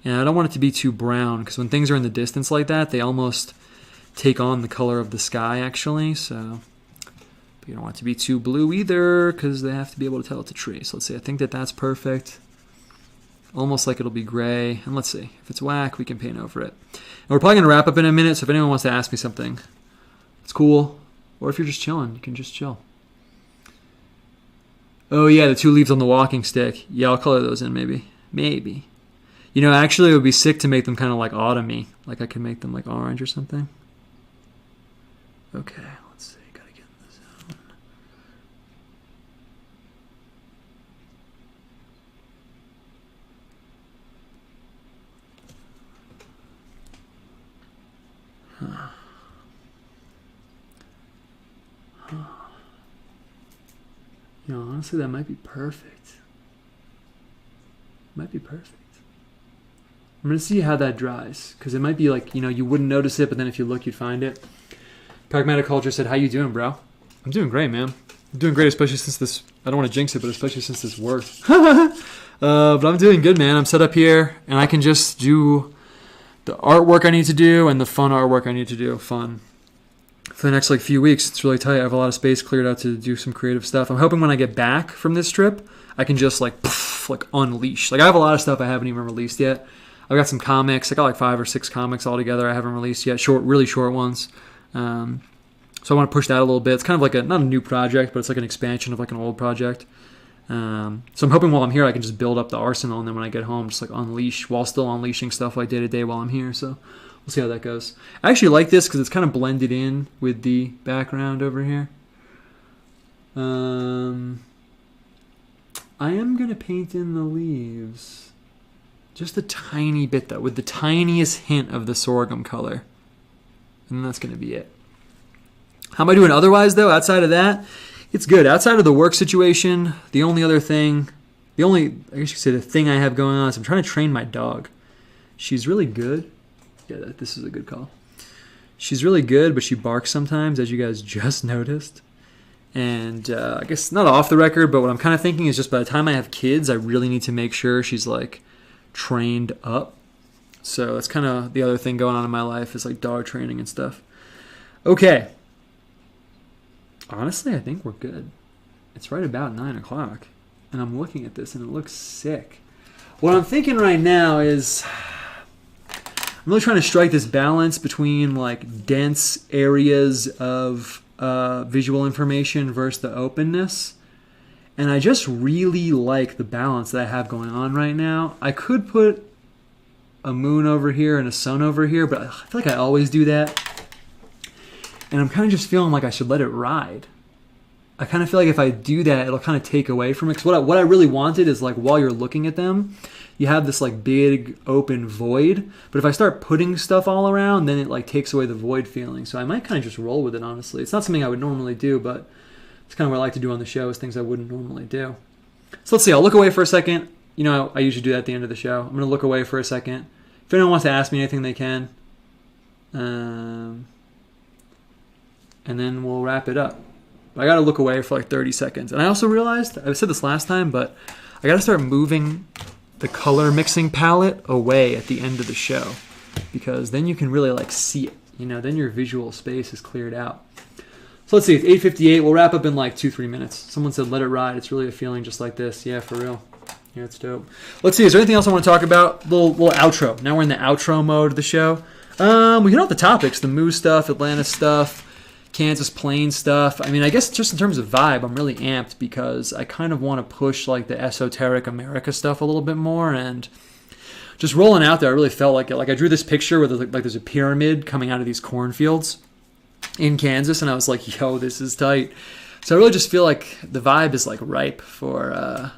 [SPEAKER 1] And I don't want it to be too brown because when things are in the distance like that, they almost take on the color of the sky actually. So but you don't want it to be too blue either because they have to be able to tell it's a tree. So let's see, I think that that's perfect. Almost like it'll be gray. And let's see, if it's whack, we can paint over it. And we're probably going to wrap up in a minute, so if anyone wants to ask me something, it's cool. Or if you're just chilling, you can just chill. Oh yeah, the 2 leaves on the walking stick. Yeah, I'll color those in maybe. Maybe. You know, actually it would be sick to make them kind of like autumny. Like I could make them like orange or something. Okay, let's see. Gotta get in the zone. Huh. You know, honestly, that might be perfect. Might be perfect. I'm going to see how that dries, because it might be like, you know, you wouldn't notice it, but then if you look, you'd find it. Pragmatic Culture said, how you doing, bro? I'm doing great, man. I'm doing great, especially since this, I don't want to jinx it, but especially since this worked. But I'm doing good, man. I'm set up here, and I can just do the artwork I need to do and the fun artwork I need to do. Fun. For the next like few weeks, it's really tight. I have a lot of space cleared out to do some creative stuff. I'm hoping when I get back from this trip, I can just like unleash. Like I have a lot of stuff I haven't even released yet. I've got some comics. I got like 5 or 6 comics altogether I haven't released yet. Really short ones. So I want to push that a little bit. It's kind of like not a new project, but it's like an expansion of like an old project. So I'm hoping while I'm here I can just build up the arsenal, and then when I get home just like unleash while still unleashing stuff like day to day while I'm here. So we'll see how that goes. I actually like this because it's kind of blended in with the background over here. I am going to paint in the leaves. Just a tiny bit though, with the tiniest hint of the sorghum color. And that's going to be it. How am I doing otherwise though? Outside of that, it's good. Outside of the work situation, the only other thing, I guess you could say the thing I have going on is I'm trying to train my dog. She's really good. Yeah, this is a good call. She's really good, but she barks sometimes, as you guys just noticed. And I guess not off the record, but what I'm kind of thinking is just by the time I have kids, I really need to make sure she's like trained up. So that's kind of the other thing going on in my life is like dog training and stuff. Okay. Honestly, I think we're good. It's right about 9 o'clock, and I'm looking at this, and it looks sick. What I'm thinking right now is I'm really trying to strike this balance between like dense areas of visual information versus the openness, and I just really like the balance that I have going on right now. I could put a moon over here and a sun over here, but I feel like I always do that. And I'm kind of just feeling like I should let it ride. I kind of feel like if I do that, it'll kind of take away from it. Because what I really wanted is like while you're looking at them, you have this like big open void. But if I start putting stuff all around, then it like takes away the void feeling. So I might kind of just roll with it, honestly. It's not something I would normally do, but it's kind of what I like to do on the show is things I wouldn't normally do. So let's see. I'll look away for a second. You know, I usually do that at the end of the show. I'm going to look away for a second. If anyone wants to ask me anything, they can. And then we'll wrap it up. But I got to look away for like 30 seconds. And I also realized, I said this last time, but I got to start moving the color mixing palette away at the end of the show, because then you can really like see it. You know, then your visual space is cleared out. So let's see, it's 8:58. We'll wrap up in like 2-3 minutes. Someone said, let it ride. It's really a feeling just like this. Yeah, for real. Yeah, it's dope. Let's see, is there anything else I want to talk about? Little outro. Now we're in the outro mode of the show. We hit off the topics, the Moose stuff, Atlanta stuff, Kansas Plains stuff. I mean, I guess just in terms of vibe, I'm really amped because I kind of want to push like the esoteric America stuff a little bit more, and just rolling out there, I really felt like it. Like I drew this picture where like there's a pyramid coming out of these cornfields in Kansas, and I was like, yo, this is tight. So I really just feel like the vibe is like ripe for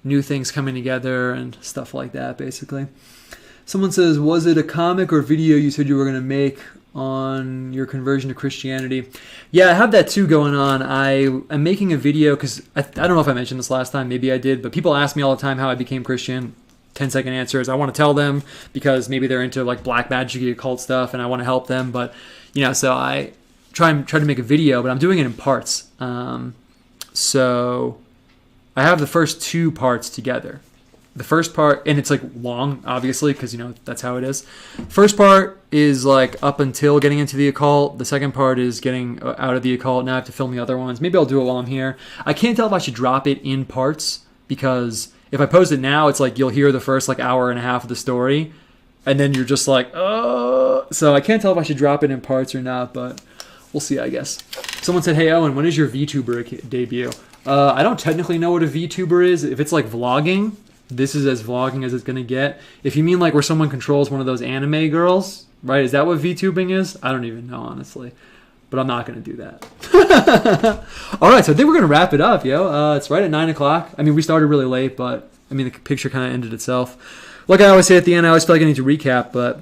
[SPEAKER 1] new things coming together and stuff like that, basically. Someone says, was it a comic or video you said you were going to make on your conversion to Christianity? Yeah, I have that too going on. I'm making a video because I don't know if I mentioned this last time. Maybe I did, but people ask me all the time how I became Christian. 10-second answers. I want to tell them because maybe they're into like black magic occult stuff and I want to help them. But, you know, so I try to make a video, but I'm doing it in parts. So I have the first 2 parts together. The first part, and it's like long, obviously, because, you know, that's how it is. First part is like up until getting into the occult. The second part is getting out of the occult. Now I have to film the other ones. Maybe I'll do it while I'm here. I can't tell if I should drop it in parts, because if I post it now, it's like you'll hear the first like hour and a half of the story, and then you're just like, oh. So I can't tell if I should drop it in parts or not, but we'll see, I guess. Someone said, hey, Owen, when is your VTuber debut? I don't technically know what a VTuber is. If it's like vlogging, this is as vlogging as it's going to get. If you mean like where someone controls one of those anime girls, right? Is that what VTubing is? I don't even know, honestly. But I'm not going to do that. All right, so I think we're going to wrap it up, yo. It's right at 9 o'clock. I mean, we started really late, but I mean, the picture kind of ended itself. Like I always say at the end, I always feel like I need to recap, but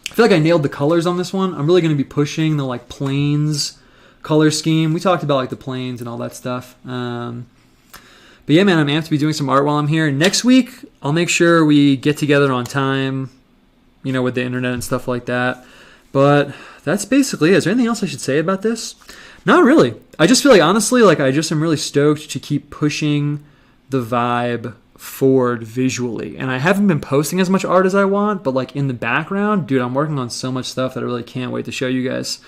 [SPEAKER 1] I feel like I nailed the colors on this one. I'm really going to be pushing the like plains color scheme. We talked about like the plains and all that stuff. But yeah, man, I'm amped to be doing some art while I'm here. Next week, I'll make sure we get together on time, you know, with the internet and stuff like that. But that's basically it. Is there anything else I should say about this? Not really. I just feel like, honestly, like I just am really stoked to keep pushing the vibe forward visually. And I haven't been posting as much art as I want, but like in the background, dude, I'm working on so much stuff that I really can't wait to show you guys.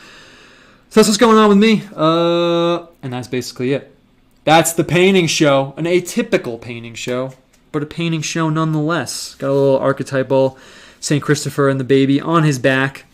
[SPEAKER 1] So that's what's going on with me. And that's basically it. That's the painting show. An atypical painting show, but a painting show nonetheless. Got a little archetypal St. Christopher and the baby on his back.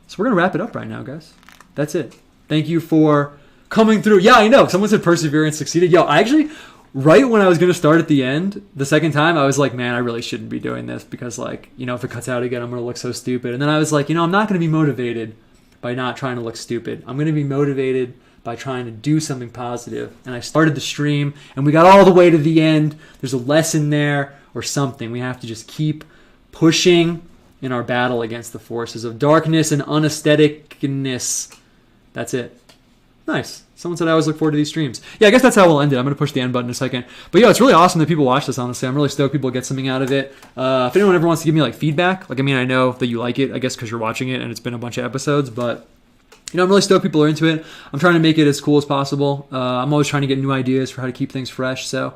[SPEAKER 1] So we're going to wrap it up right now, guys. That's it. Thank you for coming through. Yeah, I know. Someone said perseverance succeeded. Yo, I actually, right when I was going to start at the end, the second time, I was like, man, I really shouldn't be doing this because, like, you know, if it cuts out again, I'm going to look so stupid. And then I was like, you know, I'm not going to be motivated by not trying to look stupid. I'm going to be motivated by trying to do something positive. And I started the stream, and we got all the way to the end. There's a lesson there or something. We have to just keep pushing in our battle against the forces of darkness and unaestheticness. That's it. Nice. Someone said I always look forward to these streams. Yeah, I guess that's how we'll end it. I'm going to push the end button in a second. But yeah, it's really awesome that people watch this, honestly. I'm really stoked people get something out of it. If anyone ever wants to give me like feedback, like, I mean, I know that you like it, I guess because you're watching it and it's been a bunch of episodes, but you know, I'm really stoked people are into it. I'm trying to make it as cool as possible. I'm always trying to get new ideas for how to keep things fresh. So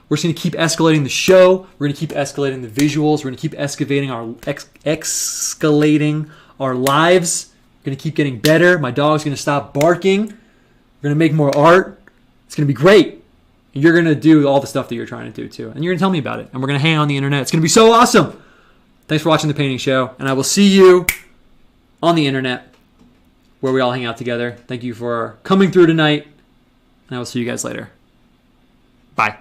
[SPEAKER 1] we're just going to keep escalating the show. We're going to keep escalating the visuals. We're going to keep escalating our lives. We're going to keep getting better. My dog's going to stop barking. We're going to make more art. It's going to be great. And you're going to do all the stuff that you're trying to do too. And you're going to tell me about it. And we're going to hang on the internet. It's going to be so awesome. Thanks for watching the painting show. And I will see you on the internet where we all hang out together. Thank you for coming through tonight. And I will see you guys later. Bye.